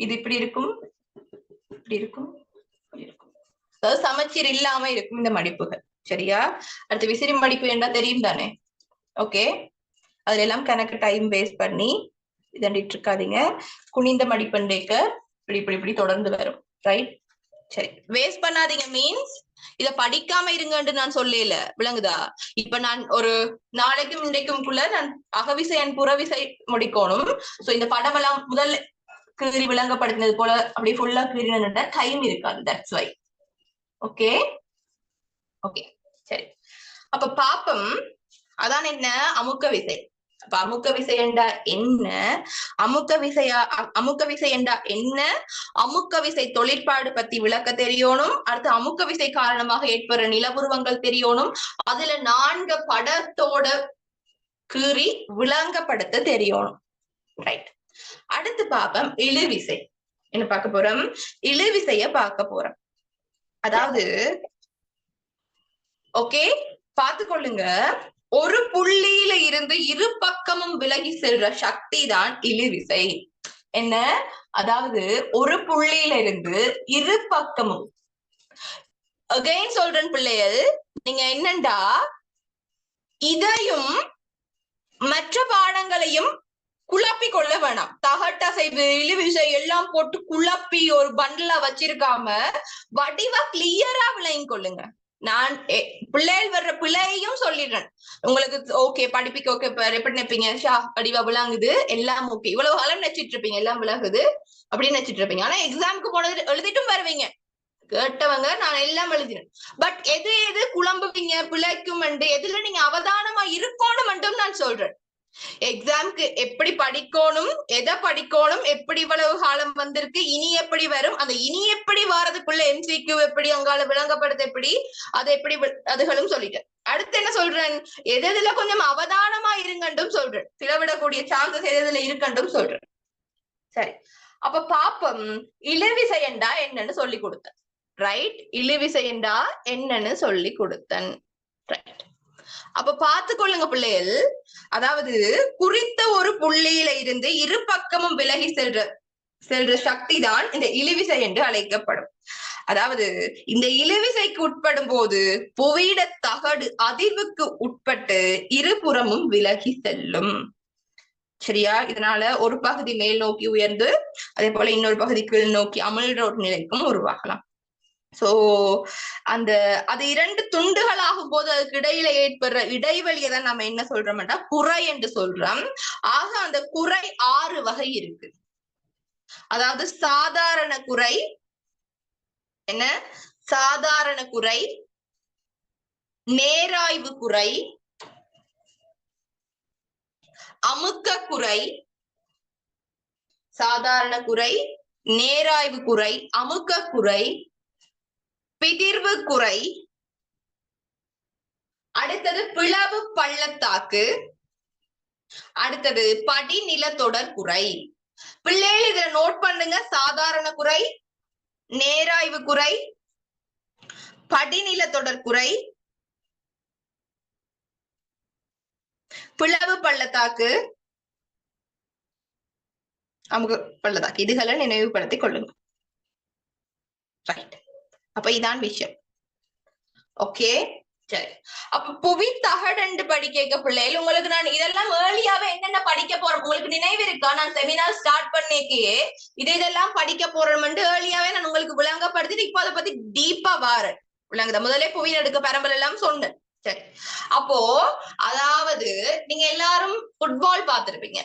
இது இப்படி இருக்கும், இப்படி இருக்கும், இருக்கும். அதாவது சமச்சீர் இல்லாம இருக்கும் இந்த மடிப்புகள். சரியா? அடுத்து விசிறி மடிப்பு என்றா தெரியும் தானே? ஓகே, அதுல எல்லாம் கணக்கு டைம் வேஸ்ட் பண்ணி இதண்டிட்டு இருக்காதீங்க. குனிந்த மடிப்பண்டைக்க இப்படி இப்படி இப்படி தொடர்ந்து வரும். ரைட்? சரி, வேஸ்ட் பண்ணாதீங்க மீன்ஸ் இத படிக்காம இருங்கன்னு நான் சொல்லல, விளங்குதா? இப்ப நான் ஒரு நாளைக்கும் இன்றைக்கும்குள்ள நான் அகவிசை அண்ட் புறவிசை முடிக்கணும். சோ இந்த படமெல்லாம் முதல் கீறி விளங்கப்படுத்தினது போல அப்படி ஃபுல்லா கீறின டைம் இருக்காது. That's why. ஓகே, ஓகே, சரி. அப்ப பாப்பம், அதான் என்ன அமுக்க விசை. அப்ப அமுக்க விசை என்றா என்ன, அமுக்க விசை என்றா என்ன, அமுக்க விசை தொழிற்பாடு பத்தி விளக்க தெரியணும். அடுத்து அமுக்க விசை காரணமாக ஏற்படுற நிலவுருவங்கள் தெரியணும். அதுல 4 படத்தோட கீறி விளங்கப்படுத்த தெரியணும். ரைட்? அடுத்து பாப்போம் இழுவிசை. என்ன பார்க்க போறோம்? இழுவிசைய பார்க்க போறோம். அதாவது ஓகே, பார்த்து கொள்ளுங்க, ஒரு புள்ளியில இருந்து இரு பக்கமும் விலகி செல்ற சக்தி தான் இழுவிசை. என்ன? அதாவது ஒரு புள்ளியில இருந்து இரு பக்கமும், அகைன் சொல்றேன் பிள்ளைகள், நீங்க என்னண்டா இதையும் மற்ற பாடங்களையும் குழப்பி கொள்ள வேணாம். தகட்டசைவு, இழுவிசை எல்லாம் போட்டு குழப்பி ஒரு பண்டலா வச்சிருக்காம வடிவா கிளியரா விளங்கிக் கொள்ளுங்க. நான் பிள்ளைகள் வர்ற பிள்ளையும் சொல்லிடுறேன் உங்களுக்கு. ஓகே, படிப்பிக்கு ஓகே, எப்படி நினைப்பீங்க? ஷா வடிவா விளங்குது, எல்லாம் ஓகே, இவ்வளவு காலம் நினைச்சிட்டு இருப்பீங்க, எல்லாம் விளங்குது அப்படின்னு நினைச்சிட்டு இருப்பீங்க. ஆனா எக்ஸாமுக்கு போனது எழுதிட்டும் வருவீங்க, கேட்டவங்க நான் எல்லாம் எழுதினேன். பட் எது எது குழம்புவீங்க பிள்ளைக்கும் எதுல நீங்க அவதானமா இருக்கணும் மட்டும் நான் சொல்றேன். எக்ஸாம்க்கு எப்படி படிக்கணும், எதை படிக்கணும், எப்படி இவ்வளவு காலம் வந்திருக்கு, இனி எப்படி வரும், அந்த இனி எப்படி வாரதுக்குள்ள எம்சிக்யூ எப்படி அங்கால விளங்கப்படுது, எப்படி அதை எப்படி அதுகளும் சொல்லிட்டேன். அடுத்து என்ன சொல்றேன்? எதுல கொஞ்சம் அவதானமா இருங்கண்டும் சொல்றேன். பிளவிடக்கூடிய சான்சஸ் எதுல இருக்கண்டும் சொல்றேன். சரி, அப்ப பாப்பம் இழுவிசை என்றா என்னன்னு சொல்லி கொடுத்தேன். ரைட்? இழுவிசை என்றா என்னன்னு சொல்லி கொடுத்தேன். ரைட்? அப்ப பார்த்து கொள்ளுங்க பிள்ளைகள். அதாவது குறித்த ஒரு புள்ளியில இருந்து இரு பக்கமும் விலகி செல்ற சக்தி தான் இந்த இழுவிசை என்று அழைக்கப்படும். அதாவது இந்த இழுவிசைக்கு உட்படும் போது புவியிட தகடு அதிர்வுக்கு உட்பட்டு இருபுறமும் விலகி செல்லும். சரியா? இதனால ஒரு பகுதி மேல் நோக்கி உயர்ந்து அதே போல இன்னொரு பகுதி கீழ் நோக்கி அமிழ்ற ஒரு நிலைக்கும் உருவாகலாம். சோ அந்த அது இரண்டு துண்டுகள் ஆகும் போது அதுக்கு இடையில ஏற்படுற இடைவெளியை தான் நம்ம என்ன சொல்றோம்னா குறை என்று சொல்றோம். ஆக அந்த குறை 6 வகை இருக்கு. அதாவது சாதாரண குறை, என்ன சாதாரண குறை, நேராய்வு குறை, அமுக்க குறை, சாதாரண குறை, நேராய்வு குறை, அமுக்க குறை, பிதிர்வு குறை, அடுத்தது பிளவு பள்ளத்தாக்கு, அடுத்தது படிநில தொடர் குறை. பிள்ளைகள் இதை நோட் பண்ணுங்க. சாதாரண குறை, நேராய்வு குறை, படிநில தொடர் குறை, பிளவு பள்ளத்தாக்கு, அமுக பள்ளத்தாக்கு. இதுகளை நினைவுபடுத்திக் கொள்ளுங்க. ரைட். அப்ப இதான் விஷயம். ஓகே, சரி. அப்ப புவி தகடு படிக்க பிள்ளைகள் உங்களுக்கு நான் இதெல்லாம் ஏர்லியாவே என்னென்ன படிக்க போறோம் உங்களுக்கு நினைவு இருக்கா? நான் செமினார் ஸ்டார்ட் பண்ணிக்கே இதெல்லாம் படிக்க போறோம் ஏர்லியாவே நான் உங்களுக்கு விளங்கப்படுத்தி இப்ப அதை பத்தி டீப்பா வாரேன். விளங்குதா? முதலே புவி நடுக்க பரம்பல் எல்லாம் சொன்னேன். சரி. அப்போ அதாவது நீங்க எல்லாரும் ஃபுட்பால் பார்த்திருப்பீங்க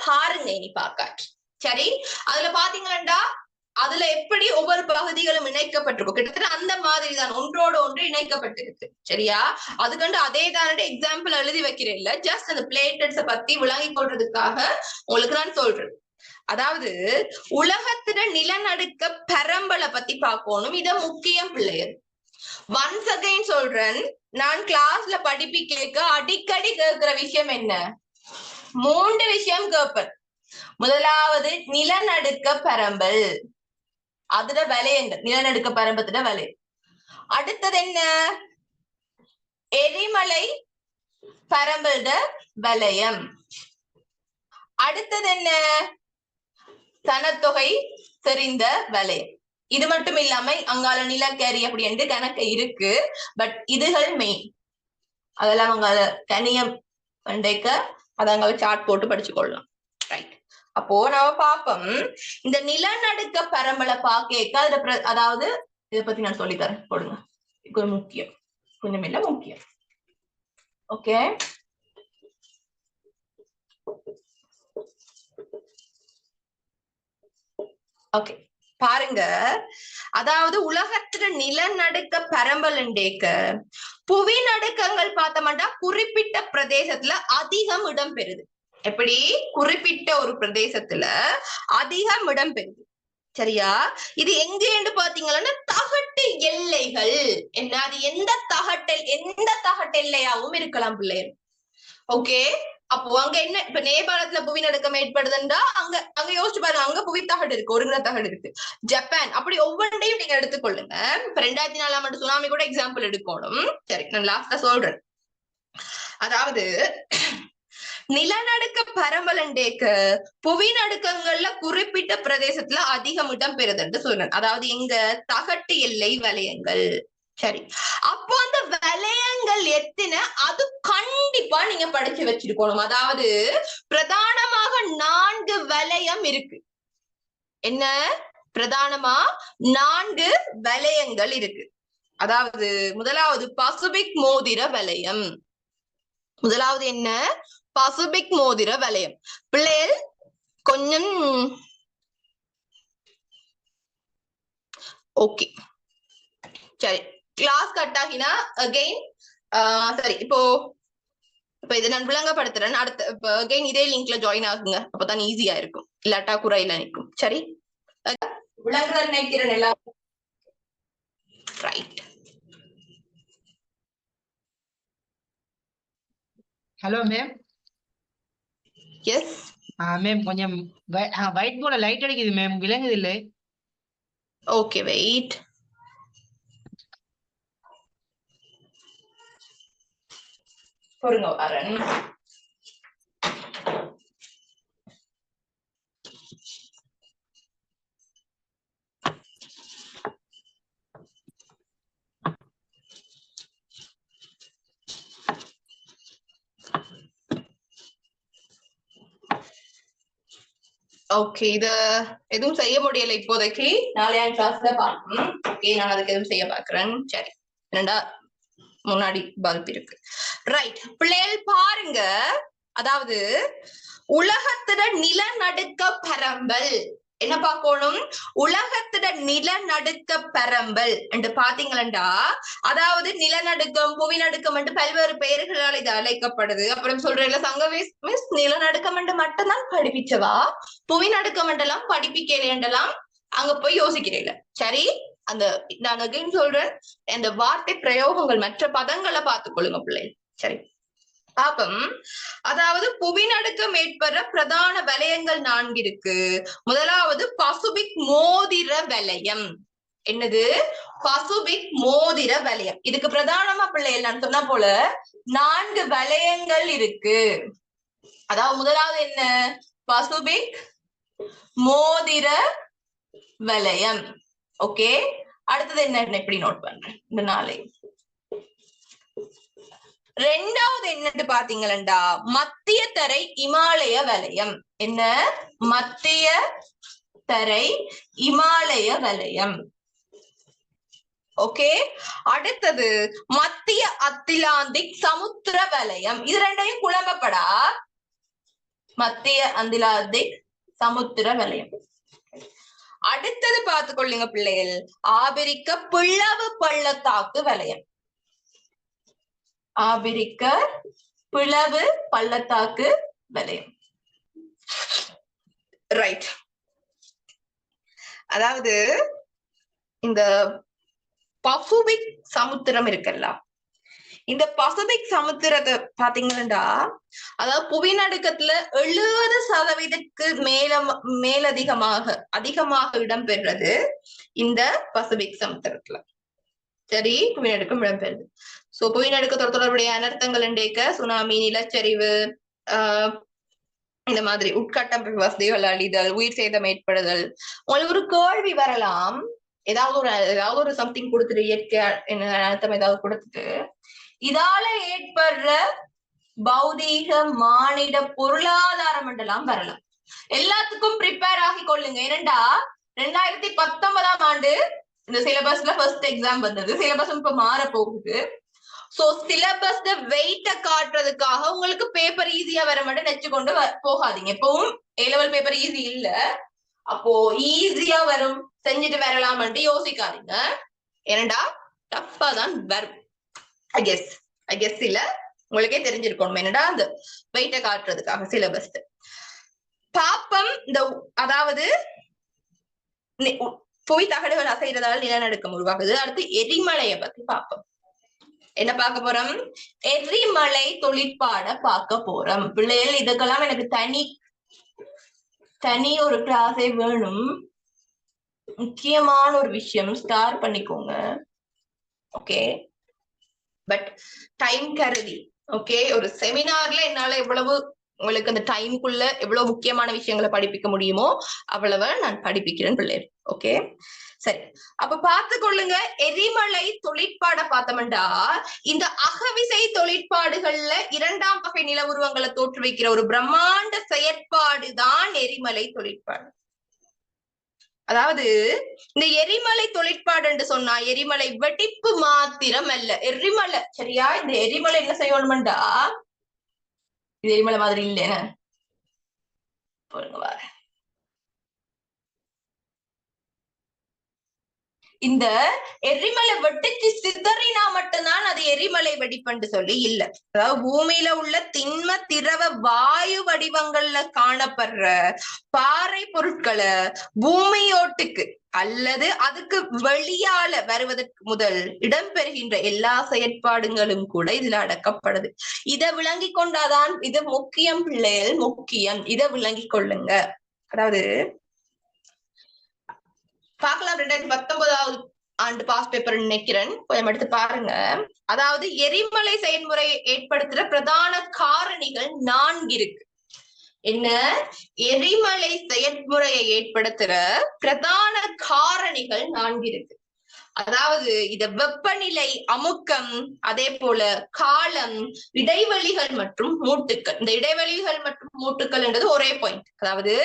பாருங்க. இனி பார்க்காச்சு. சரி, அதுல பாத்தீங்கன்னா அதுல எப்படி ஒவ்வொரு பகுதிகளும் இணைக்கப்பட்டிருக்கும், கிட்டத்தட்ட அந்த மாதிரி தான் ஒன்றோடு ஒன்று இணைக்கப்பட்டிருக்கு. சரியா? அதுக்கண்டு அதே தானே எக்ஸாம்பிள் எழுதி வைக்கிறேன் இல்ல, ஜஸ்ட் அந்த பிளேட்டட்ஸ பத்தி விளங்கி கொள்றதுக்காக உங்களுக்கு நான் சொல்றேன். அதாவது உலகத்துல நிலநடுக்க பரம்பலை பத்தி பார்க்கணும். இத முக்கியம் பிள்ளைகள். ஒன்ஸ் அகைன் சொல்றேன், நான் கிளாஸ்ல படிப்பி கேட்க அடிக்கடி கேட்கிற விஷயம் என்ன? 3 விஷயம் கேட்பேன். முதலாவது நிலநடுக்க பரம்பல், அதுல வலையங்கள், நிலநடுக்க பரம்பத்துல வலை. அடுத்தது என்ன? எரிமலை பரம்பல்ட வலயம். அடுத்தது என்ன? சனத்தொகை தெரிந்த வலயம். இது மட்டும் இல்லாம அங்கால நிலக்கரி அப்படி என்று கணக்கு இருக்கு. பட் இதுகள் மெயின். அதெல்லாம் அங்கால தனியம் பண்டைக்க அத சார்ட் போட்டு படிச்சு கொள்ளலாம். ரைட். அப்போ நம்ம பாப்போம், இந்த நிலநடுக்க பரம்பலை பாக்க அதுல அதாவது இதை பத்தி நான் சொல்லித்தரேன். போடுங்க. இது முக்கியம், கொஞ்சம் இல்ல முக்கியம். ஓகே, ஓகே பாருங்க. அதாவது உலகத்துல நிலநடுக்க பரம்பல் புவி நடுக்கங்கள் பார்த்தோம்னா குறிப்பிட்ட பிரதேசத்துல அதிகம் இடம்பெறுது. எப்படி? குறிப்பிட்ட ஒரு பிரதேசத்துல அதிகம் இடம்பெறுது. சரியா? இது எங்கேன்னு பாத்தீங்கன்னா தகட்டு எல்லைகள். என்ன? அது எந்த தகட்டு எல்லையாவும் இருக்கலாம் பிள்ளைகள். ஓகே, அப்போ அங்க என்ன, இப்ப நேபாளத்துல புவி நடுக்கம் ஏற்படுதுன்றா அங்க யோசிச்சு பாருங்க, அங்க புவி தகடு இருக்கு, ஒருங்கிற தகடு இருக்கு. ஜப்பான், அப்படி ஒவ்வொன்றையும் நீங்க எடுத்துக்கொள்ளுங்க. இப்ப 2004ஆம் ஆண்டு சுனாமி கூட எக்ஸாம்பிள் எடுக்கணும். சரி, நான் லாஸ்டா சொல்றேன். அதாவது நிலநடுக்க பரம்பலண்டேக்க புவி நடுக்கங்கள்ல குறிப்பிட்ட பிரதேசத்துல அதிகம் இடம் பெறுதுன்னு சொல்றேன். அதாவது எங்க தகட்டு எல்லை வலயங்கள். சரி, அப்போ அந்த வலயங்கள் எத்தனை அது கண்டிப்பா நீங்க படிச்சு வச்சிருக்கணும். அதாவது பிரதானமாக 4 வலயம் இருக்கு. என்ன? பிரதானமா 4 வலயங்கள் இருக்கு. அதாவது முதலாவது பசிபிக் மோதிர வலயம். முதலாவது என்ன? பசிபிக் மோதிர வலயம். பிள்ளைகள் கொஞ்சம் ஓகே, சரி. கிளாஸ் கட் ஆகினா அகைன் சரி, இப்போ இதை நான் விளங்கப்படுத்துறேன். அடுத்த அகைன் இதே லிங்க்ல ஜாயின் ஆகுங்க, அப்பதான் ஈஸியா இருக்கும். இல்லாட்டா குறையில நிற்கும். சரி, விளங்குற நினைக்கிறேன் எல்லாரும். Right. Hello ma'am. Yes ma'am, கொஞ்சம் ஒயிட் போர்ட்ல லைட் அடிக்குது மேம், விளங்குது இல்லை. Okay, wait. பொறுங்க வரேன். ஓகே, இது எதுவும் செய்ய முடியல இப்போதைக்கு. நாளைய கிளாஸ்ல பார்க்கணும். ஓகே, நான் அதுக்கு எதுவும் செய்ய பாக்குறேன். சரி, ரெண்டா முன்னாடி பல்ப் இருக்கு. ரைட், பிள்ளைகள் பாருங்க. அதாவது உலகத்திட நிலநடுக்க பரம்பல் என்ன பார்க்கணும்? உலகத்திட நிலநடுக்க பரம்பல் என்று பாத்தீங்களா? அதாவது நிலநடுக்கம், புவிநடுக்கம் என்று பல்வேறு பெயர்களால் இது அழைக்கப்படுது. அப்புறம் சொல்றேன்ல சங்கவேஸ் மிஸ் நிலநடுக்கம் என்று மட்டும்தான் படிப்பிச்சவா, புவிநடுக்கம் என்றெல்லாம் படிப்பிக்கலாம் அங்க போய் யோசிக்கிறீங்க. சரி, அந்த நான் அகைன் சொல்றேன், அந்த வார்த்தை பிரயோகங்கள் மற்ற பதங்களை பார்த்துக் கொள்ளுங்க பிள்ளைகள். சரி, பாப்பம். அதாவது புவிநடுக்கம் ஏற்படுற பிரதான வலயங்கள் 4 இருக்கு. முதலாவது பசுபிக் மோதிர வலயம். என்னது? பசுபிக் மோதிர வலயம். இதுக்கு பிரதானமா பிள்ளைகள் நான் சொன்ன போல 4 வலயங்கள் இருக்கு. அதாவது முதலாவது என்ன? பசுபிக் மோதிர வலயம். ஓகே, அடுத்தது என்ன? எப்படி நோட் பண்றேன் இந்த நாளை. ரெண்டாவது என்னன்னு பாத்தீங்களா? மத்திய தரை இமாலய வலயம். என்ன? மத்திய தரை இமாலய வலயம். ஓகே, அடுத்தது மத்திய அத்திலாந்திக் சமுத்திர வலயம். இது ரெண்டையும் குழம்பப்படா. மத்திய அத்திலாந்திக் சமுத்திர வலயம். அடுத்தது பார்த்துக்கொள்ளுங்க பிள்ளைகள், ஆபிரிக்க பிளவு பள்ளத்தாக்கு வலயம். ஆபிரிக்க பிளவு பள்ளத்தாக்கு வலயம். ரைட், அதாவது இந்த பசுபிக் சமுத்திரம் இருக்குல்ல, இந்த பசுபிக் சமுத்திரத்தை பாத்தீங்கன்னா, அதாவது புவிநடுக்கத்துல 70% அதிகமாக இடம்பெறுறது இந்த பசுபிக் சமுத்திரத்துல. சரி, புவிநடுக்கம் இடம்பெறுது. சோ புவிநடுக்கத்தோட தொடர்புடைய அனர்த்தங்கள் என்றேக்க சுனாமி, நிலச்சரிவு, இந்த மாதிரி உட்கட்டமைப்பு வசதிகள் அழிதல், உயிர் சேதம் ஏற்படுதல். உங்களுக்கு ஒரு கேள்வி வரலாம், ஏதாவது ஒரு சம்திங் கொடுத்துட்டு, இயற்கை அனர்த்தம் ஏதாவது கொடுத்துட்டு, இதால ஏற்படுற பௌதீக மானிட பொருளாதாரம் என்றெல்லாம் வரலாம். எல்லாத்துக்கும் ப்ரிப்பேர் ஆகி கொள்ளுங்க. ஏனெண்டா 2019ஆம் ஆண்டு இந்த சிலபஸ்ல ஃபர்ஸ்ட் எக்ஸாம் வந்தது. சிலபஸ் இப்ப மாற போகுது. சோ சிலபஸ் வெயிட்ட காட்டுறதுக்காக உங்களுக்கு பேப்பர் ஈஸியா வர மட்டும் நெச்சு கொண்டு போகாதீங்க. எப்பவும் A லெவல் பேப்பர் ஈஸி இல்ல, அப்போ ஈஸியா வரும் செஞ்சுட்டு வரலாம்னு யோசிக்காதீங்க. ஏனண்டா டஃப்பா தான் வரும். ஐ கெஸ் இல்ல, உங்களுக்கே தெரிஞ்சிருக்கணும் என்னடா அந்த வெயிட்ட காட்டுறதுக்காக சிலபஸ். பாப்பம் இந்த அதாவது புவி தகடுகள் அசைறதால நிலநடுக்கம் உருவாகுது. அடுத்து எரிமலைய பத்தி பார்ப்போம். என்ன பார்க்க போறோம்? எரிமலை தொழிற்பாட பார்க்க போறோம். பிள்ளைகள் இதுக்கெல்லாம் எனக்கு தனி ஒரு கிளாஸே வேணும். முக்கியமான ஒரு விஷயம், ஸ்டார் பண்ணிக்கோங்க. ஓகே, பட் டைம் கருதி. ஓகே, ஒரு செமினார்ல என்னால எவ்வளவு உங்களுக்கு அந்த டைமுக்குள்ள எவ்வளவு முக்கியமான விஷயங்களை படிப்பிக்க முடியுமோ அவ்வளவு நான் படிப்பிக்கிறேன் பிள்ளைகள். ஓகே, சரி, அப்ப பார்த்து கொள்ளுங்க. எரிமலை தொழிற்பாட பார்த்தோம்டா, இந்த அகவிசை தொழிற்பாடுகள்ல 2ஆம் வகை நில உருவங்களை தோற்றுவிக்கிற ஒரு பிரம்மாண்ட செயற்பாடுதான் எரிமலை தொழிற்பாடு. அதாவது இந்த எரிமலை தொழிற்பாடு என்று சொன்னா எரிமலை வெடிப்பு மாத்திரம் அல்ல, எரிமலை. சரியா? இந்த எரிமலை என்ன செய்யணும்டா, இது எரிமலை மாதிரி இல்லைன்னு பாருங்க. இந்த எரிமலை வெட்டிச்சு சிதறினா மட்டும்தான் அது எரிமலை வெடிப்புன்னு சொல்லி இல்ல. அதாவது பூமியில உள்ள திண்ம திரவ வாயு வடிவங்கள்ல காணப்படுற பாறை பொருட்களை பூமியோட்டுக்கு அல்லது அதுக்கு வெளியால வருவதற்கு முதல் இடம்பெறுகின்ற எல்லா செயற்பாடுகளும் கூட இதுல அடக்கப்படுது. இதை விளங்கி கொண்டாதான் இது முக்கியம் பிள்ளைகள், முக்கியம். இதை விளங்கி கொள்ளுங்க. அதாவது பார்க்கலாம், 2019ஆவது ஆண்டு பாஸ் பேப்பர் நினைக்கிறேன், கொஞ்சம் எடுத்து பாருங்க. அதாவது எரிமலை செயல்முறையை ஏற்படுத்துற பிரதான காரணிகள் 4 இருக்கு. என்ன? எரிமலை செயற்முறையை ஏற்படுத்துற பிரதான காரணிகள் 4 இருக்கு. அதாவது இத வெப்பநிலை, அமுக்கம், அதே போல காலம், இடைவெளிகள் மற்றும் மூட்டுக்கள். இந்த இடைவெளிகள் மற்றும் மூட்டுக்கள் என்றது ஒரே பாயிண்ட். அதாவது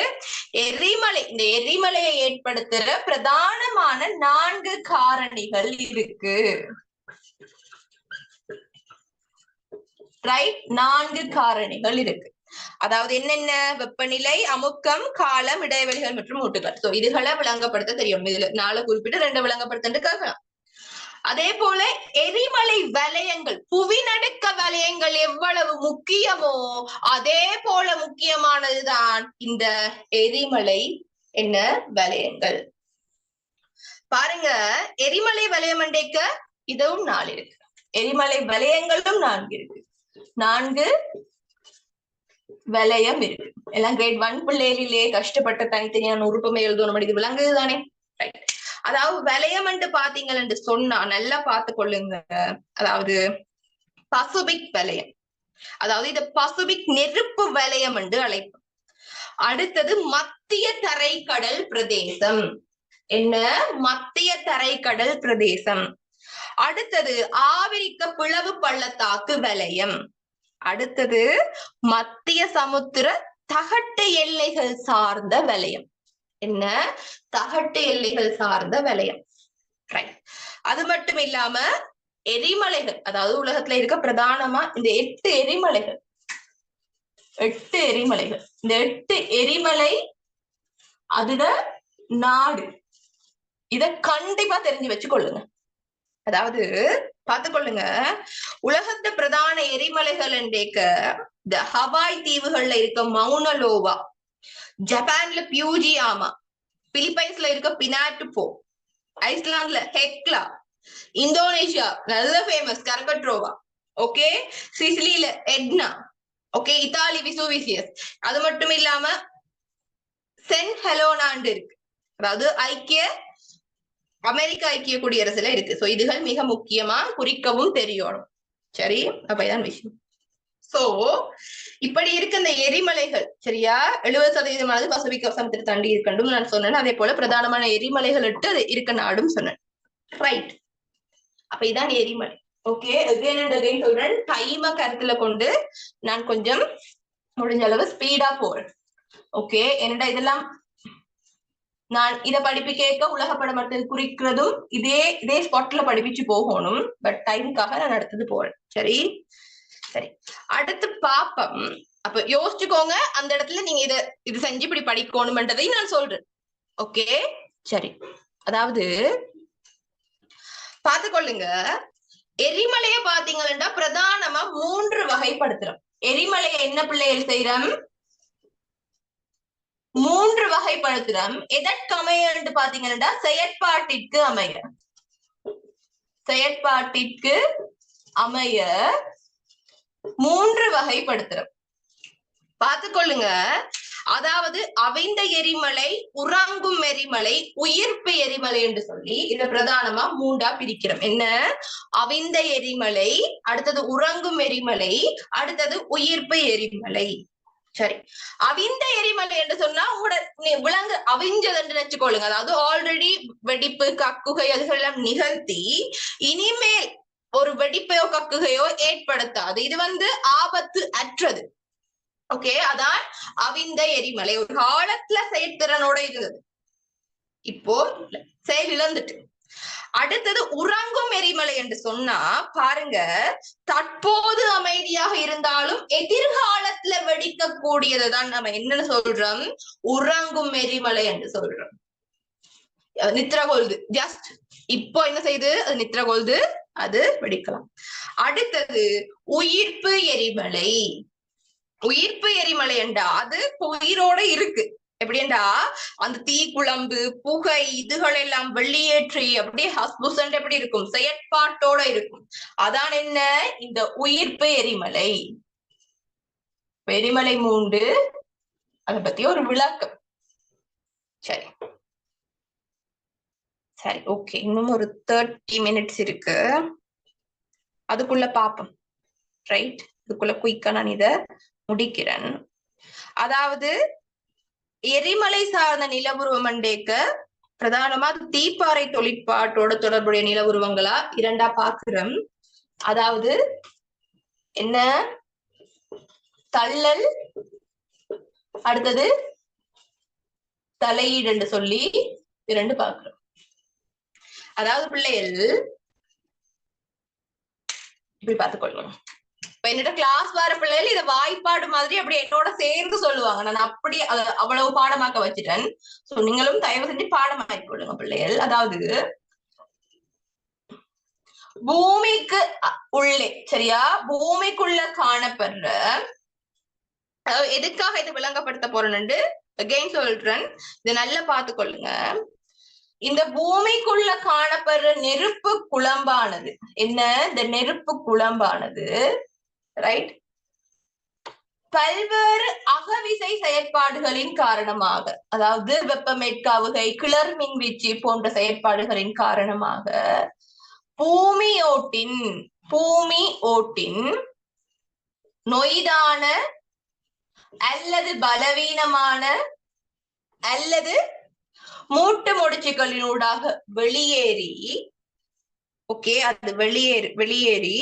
இந்த எரிமலையை ஏற்படுத்துற பிரதானமான 4 காரணிகள் இருக்கு. ரைட், 4 காரணிகள் இருக்கு. அதாவது என்னென்ன? வெப்பநிலை, அமுக்கம், காலம், இடைவெளிகள் மற்றும் மூட்டுகள். சோ இதுகளை விளங்கப்படுத்த தெரியும். இதுல 4 குறிப்பிட்டு 2 விளங்கப்படுத்த கேட்கலாம். அதே போல எரிமலை வலயங்கள், புவிநடுக்க வலயங்கள் எவ்வளவு முக்கியமோ அதே போல முக்கியமானதுதான் இந்த எரிமலை வலயங்கள். பாருங்க, எரிமலை வலயம் என்றைக்க இதுவும் 4 இருக்கு. எரிமலை வலயங்களும் 4 இருக்கு. 4 வலயம் இருக்கு. எல்லாம் கிரேட் 1 பிள்ளைகளிலே கஷ்டப்பட்ட தனித்தனியான உறுப்புமை எழுதணும். இது விளங்குதுதானே? அதாவது வலயம் என்று பாத்தீங்கன்னு சொன்னா நல்லா பார்த்து கொள்ளுங்க. அதாவது பசிபிக் வலயம், அதாவது இது பசிபிக் நெருப்பு வலயம் என்று அழைப்போம். அடுத்தது மத்திய தரைக்கடல் பிரதேசம். என்ன? மத்திய தரைக்கடல் பிரதேசம். அடுத்தது ஆப்பிரிக்க பிளவு பள்ளத்தாக்கு வலயம். அடுத்தது மத்திய சமுத்திர தகட்டு எல்லைகள் சார்ந்த வலயம். என்ன? தகட்டு எல்லைகள் சார்ந்த வலயம். அது மட்டும் இல்லாம எரிமலைகள், அதாவது உலகத்துல இருக்க பிரதானமா இந்த 8 எரிமலைகள், 8 எரிமலைகள், இந்த 8 எரிமலை அதுல நாடு. இத கண்டிப்பா தெரிஞ்சு வச்சுக்கொள்ளுங்க. அதாவது பார்த்துக்கொள்ளுங்க, உலகத்து பிரதான எரிமலைகள் என்றேக்க இந்த ஹவாய் தீவுகள்ல இருக்க மவுனலோவா, ஜப்பான்ல பியூஜியாமா, பிலிப்பைன்ஸ்ல இருக்க பினாட்டுபோ, ஐஸ்லாந்துல ஹெக்லா, இந்தோனேஷியா நல்ல ஃபேமஸ் கரகட்ரோவா, ஓகே, சிசிலியில எட்னா, ஓகே, இத்தாலி விசுவிசியஸ். அது மட்டும் இல்லாம சென்ட் ஹெலோனாண்டு இருக்கு, அதாவது அமெரிக்க ஐக்கிய குடியரசுல இருக்கு. சோ இதுகள் மிக முக்கியமா குறிக்கவும் தெரியணும். சரி, அப்ப இதான் விஷயம். சோ இப்படி இருக்க இந்த எரிமலைகள் சரியா 70% பசிபிக் சமுத்திர தாண்டி இருக்கண்டும் நான் சொன்னேன். அதே போல பிரதானமான எரிமலைகள் இருக்க நாடும் சொன்னேன். ரைட், அப்ப இதான் எரிமலை. ஓகே, அகைன் சொல்றேன், டைம கருத்துல கொண்டு நான் கொஞ்சம் முடிஞ்ச அளவு ஸ்பீடா போறேன். ஓகே, என்னடா இதெல்லாம் நான் இத படிப்பு கேட்க உலக படமத்தில் குறிக்கிறதும் இதே ஸ்பாட்ல படிப்பிச்சு போகணும். பட் டைமுக்காக நான் அடுத்தது போறேன். சரி சரி, அடுத்து பாப்பம். அப்ப யோசிச்சுக்கோங்க, அந்த இடத்துல நீங்க இது செஞ்சு இப்படி படிக்கணும்ன்றதையும் நான் சொல்றேன். ஓகே சரி, அதாவது பார்த்துக்கொள்ளுங்க, எரிமலைய பாத்தீங்கன்னா பிரதானமா 3 வகைப்படுத்துறோம். எரிமலையை என்ன பிள்ளைகள் செய்யறோம்? 3 வகைப்படுத்துறோம். எதற்கு அமைய என்று பாத்தீங்கன்னா செயற்பாட்டிற்கு அமைய. செயற்பாட்டிற்கு அமைய 3 வகைப்படுத்துறோம். பார்த்துக்கொள்ளுங்க, அதாவது அவிந்த எரிமலை, உறங்கும் எரிமலை, உயிர்ப்பு எரிமலை என்று சொல்லி இத பிரதானமா 3ஆ பிரிக்கிறோம். என்ன? அவிந்த எரிமலை, அடுத்தது உறங்கும் எரிமலை, அடுத்தது உயிர்ப்பு எரிமலை. சரி, அவிந்த எரிமலை என்று சொன்னா உங்களோட விலங்கு அவிஞ்சது என்று நினைச்சுக்கொள்ளுங்க. அதாவது ஆல்ரெடி வெடிப்பு, கக்குகை அதுகளெல்லாம் நிகழ்த்தி இனிமேல் ஒரு வெடிப்பையோ கக்குகையோ ஏற்படுத்தாது. இது ஆபத்து அற்றது. ஓகே, அதான் அவிந்த எரிமலை. ஒரு காலத்துல செயற்திறனோட இருந்தது, இப்போ செயல் இழந்துட்டு. அடுத்தது உறங்கும் எரிமலை என்று சொன்னா பாருங்க, தற்போது அமைதியாக இருந்தாலும் எதிர்காலத்துல வெடிக்க கூடியதுதான் நம்ம என்னன்னு சொல்றோம்? உறங்கும் எரிமலை என்று சொல்றோம். நித்ரா கொள்து, ஜஸ்ட் இப்போ என்ன செய்யுது? அது நித்ரா கொள்து, அது வெடிக்கலாம். அடுத்தது உயிர்ப்பு எரிமலை. உயிர்ப்பு எரிமலை என்றா அது உயிரோட இருக்கு. எப்படின்னா அந்த தீக்குழம்பு, புகை இதுகள் எல்லாம் வெளியேற்றி அப்படியே ஹஸ்புசண்ட் எப்படி இருக்கும்? செயற்பாட்டோட இருக்கும். அதான் என்ன? இந்த உயிர்ப்பு எரிமலை. எரிமலை 3, அதை பத்தி ஒரு விளக்கம். சரி சரி, ஓகே. இன்னும் ஒரு 30 minutes இருக்கு, அதுக்குள்ள பாப்போம். ரைட், இதுக்குள்ள குயிக்கா நான் இத முடிக்கிறேன். அதாவது எரிமலை சார்ந்த நிலவுருவம் மண்டேக்க பிரதானமா தீப்பாறை தொழிற்பாட்டோட தொடர்புடைய நில உருவங்களா இரண்டா பாக்குறோம். அதாவது என்ன, தள்ளல், அடுத்தது தலையீடு என்று சொல்லி இரண்டு பாக்குறோம். அதாவது பிள்ளைகள் இப்படி பார்த்துக்கொள்ளணும். இப்ப என்னோட கிளாஸ் வர பிள்ளைகள் இதை வாய்ப்பாடு மாதிரி அப்படி என்னோட சேர்ந்து சொல்லுவாங்க. நான் அப்படி அவ்வளவு பாடமாக்க வச்சுட்டேன். சோ நீங்களும் தயவு செஞ்சு பாடமாக்கி கொள்ளுங்க பிள்ளைகள். அதாவது பூமிக்கு உள்ளே, சரியா, பூமிக்குள்ள காணப்படுற, எதுக்காக இது விளங்கப்படுத்த போறேன்னு அகைன் சொல்றேன், இதை நல்லா பார்த்துக்கொள்ளுங்க. இந்த பூமிக்குள்ள காணப்படுற நெருப்பு குழம்பானது என்ன, இந்த நெருப்பு குழம்பானது ரைட், பல்வேறு அகவிசை செயற்பாடுகளின் காரணமாக, அதாவது வெப்பமேற்காவுகை, கிளர் மின்வீச்சு போன்ற செயற்பாடுகளின் காரணமாக பூமி ஓட்டின் நொய்தான அல்லது பலவீனமான அல்லது மூட்டு முடிச்சுகளினூடாக வெளியேறி, ஓகே, அது வெளியேறி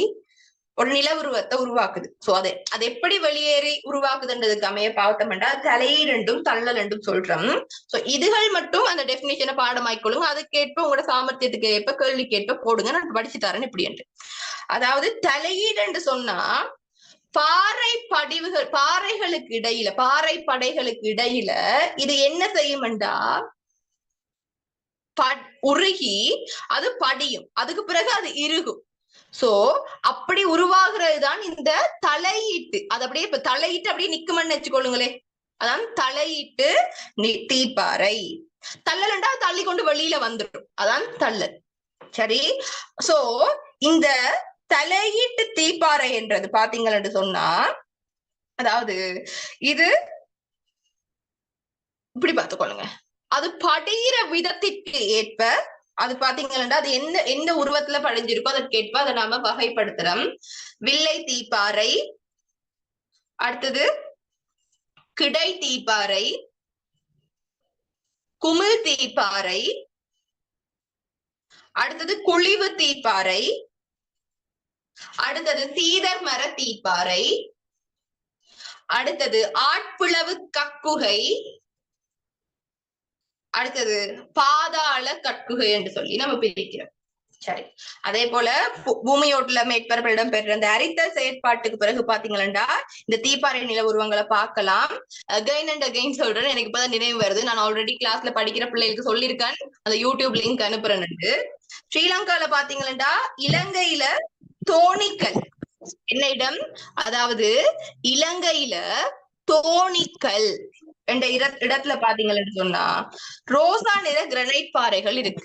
ஒரு நில உருவத்தை உருவாக்குது. சோ அது எப்படி வெளியேறி உருவாக்குதுன்றதுக்கு அமைய பார்த்தோம்னா தலையீடும் தள்ளல் என்றும் சொல்றோம். சோ இதுகள் மட்டும் அந்த டெபினிஷனை பாடமாய்க்கொள்ளுங்க. அதுக்கேற்ப உங்களோட சாமர்த்தியத்துக்கு ஏற்ப கேள்விக்கேற்ப போடுங்க, நான் படிச்சு தரேன் இப்படி என்று. அதாவது தலையீடு என்று சொன்னா பாறைகளுக்கு இடையில, பாறை படைகளுக்கு இடையில இது என்ன செய்யும்டா உருகி அது படியும், அதுக்கு பிறகு அது இறுகும். சோ அப்படி உருவாகிறதுதான் இந்த தலையீட்டு. அது அப்படியே இப்ப தலையீட்டு அப்படியே நிக்குமன்னு வச்சுக்கொள்ளுங்களே, அதான் தலையீட்டு தீப்பாறை. தள்ளலண்டா தள்ளி கொண்டு வெளியில வந்துடும், அதான் தள்ளல். சரி, சோ இந்த தலையீட்டு தீப்பாறை என்றது பாத்தீங்கன்னு சொன்னா, அதாவது இது இப்படி பார்த்துக்கொள்ளுங்க, அது படிகிற விதத்திற்கு ஏற்ப அது பாத்தீங்கன்னா அது எந்த உருவத்துல படிஞ்சிருக்கோ அதற்கேற்ப அதை நாம வகைப்படுத்துறோம். வில்லை தீப்பாறை, அடுத்தது கிடை தீப்பாறை, குமிழ் தீப்பாறை, அடுத்தது குழிவு தீப்பாறை, அடுத்தது சீதர் மர தீப்பாறை, அடுத்தது ஆட்பிளவு கக்குகை, அடுத்தது பாதாள கட்குகை என்று சொல்லி நம்ம பிரிக்கிறோம். சரி, அதே போல பூமியோட்டுல மேற்பரப்பில் இடம்பெற்ற இந்த அரித்தல் செயற்பாட்டுக்கு பிறகு பாத்தீங்களா இந்த தீப்பாறை நில உருவங்களை பார்க்கலாம். அகைன் அண்ட் அகைன் சொல்றேன், எனக்கு இப்பதான் நினைவு வருது. நான் ஆல்ரெடி கிளாஸ்ல படிக்கிற பிள்ளைகளுக்கு சொல்லியிருக்கேன், அந்த யூடியூப் லிங்க் அனுப்புறேன்னு. ஸ்ரீலங்கால பாத்தீங்களா இலங்கையில தோணிக்கல் என்ன இடம், அதாவது இலங்கையில தோணிக்கல் என்ற இடத்துல பாத்தீங்கன்னு சொன்னா ரோசா நிற கிரனைட் பாறைகள் இருக்கு.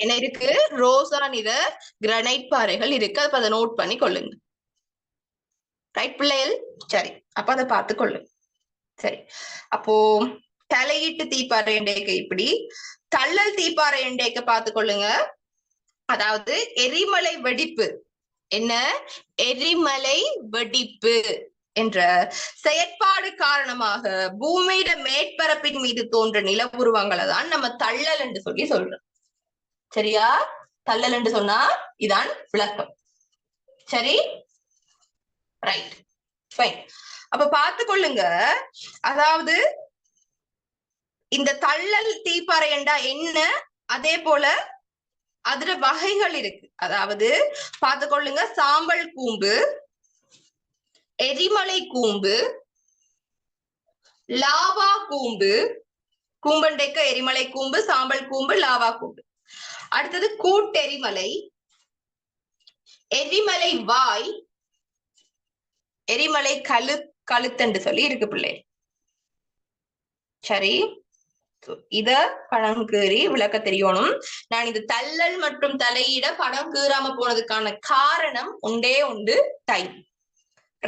என்ன இருக்கு, ரோசா நிற கிரனைட் பாறைகள் இருக்கு. அப்ப அதை நோட் பண்ணி கொள்ளுங்க. ரைட் பிள்ளைகள், சரி, அப்ப அதை பார்த்து கொள்ளுங்க. சரி, அப்போ தலையீட்டு தீப்பாறை எண்டேக்க இப்படி, தள்ளல் தீப்பாறை எண்டேக்க பார்த்து கொள்ளுங்க. அதாவது எரிமலை வெடிப்பு, என்ன, எரிமலை வெடிப்பு என்ற செயற்பாடு காரணமாக பூமியிட மேற்பரப்பின் மீது தோன்ற நில உருவங்களை தான் நம்ம தள்ளல் என்று சொல்லி சொல்றோம். சரியா, தள்ளல் என்று சொன்னா இதான் விளக்கம். சரி, ரைட், ஃபைன். அப்ப பார்த்து கொள்ளுங்க, அதாவது இந்த தள்ளல் தீப்பாறை என்றா என்ன, அதே போல அதுல வகைகள் இருக்கு. அதாவது பார்த்து கொள்ளுங்க, சாம்பல் கூம்பு, எரிமலை கூம்பு, லாவா கூம்பு, கூம்பண்டைக்க எரிமலை கூம்பு, சாம்பல் கூம்பு, லாவா கூம்பு. அடுத்தது கூட்டெரிமலை, எரிமலை வாய், எரிமலை கழுத்தண்டு சொல்லி இருக்கு பிள்ளை. சரி, இத படம் கீறி விளக்க தெரியணும். நான் இந்த தள்ளல் மற்றும் தலையிட படம் கீறாம போனதுக்கான காரணம் ஒன்றே உண்டு, டைம்.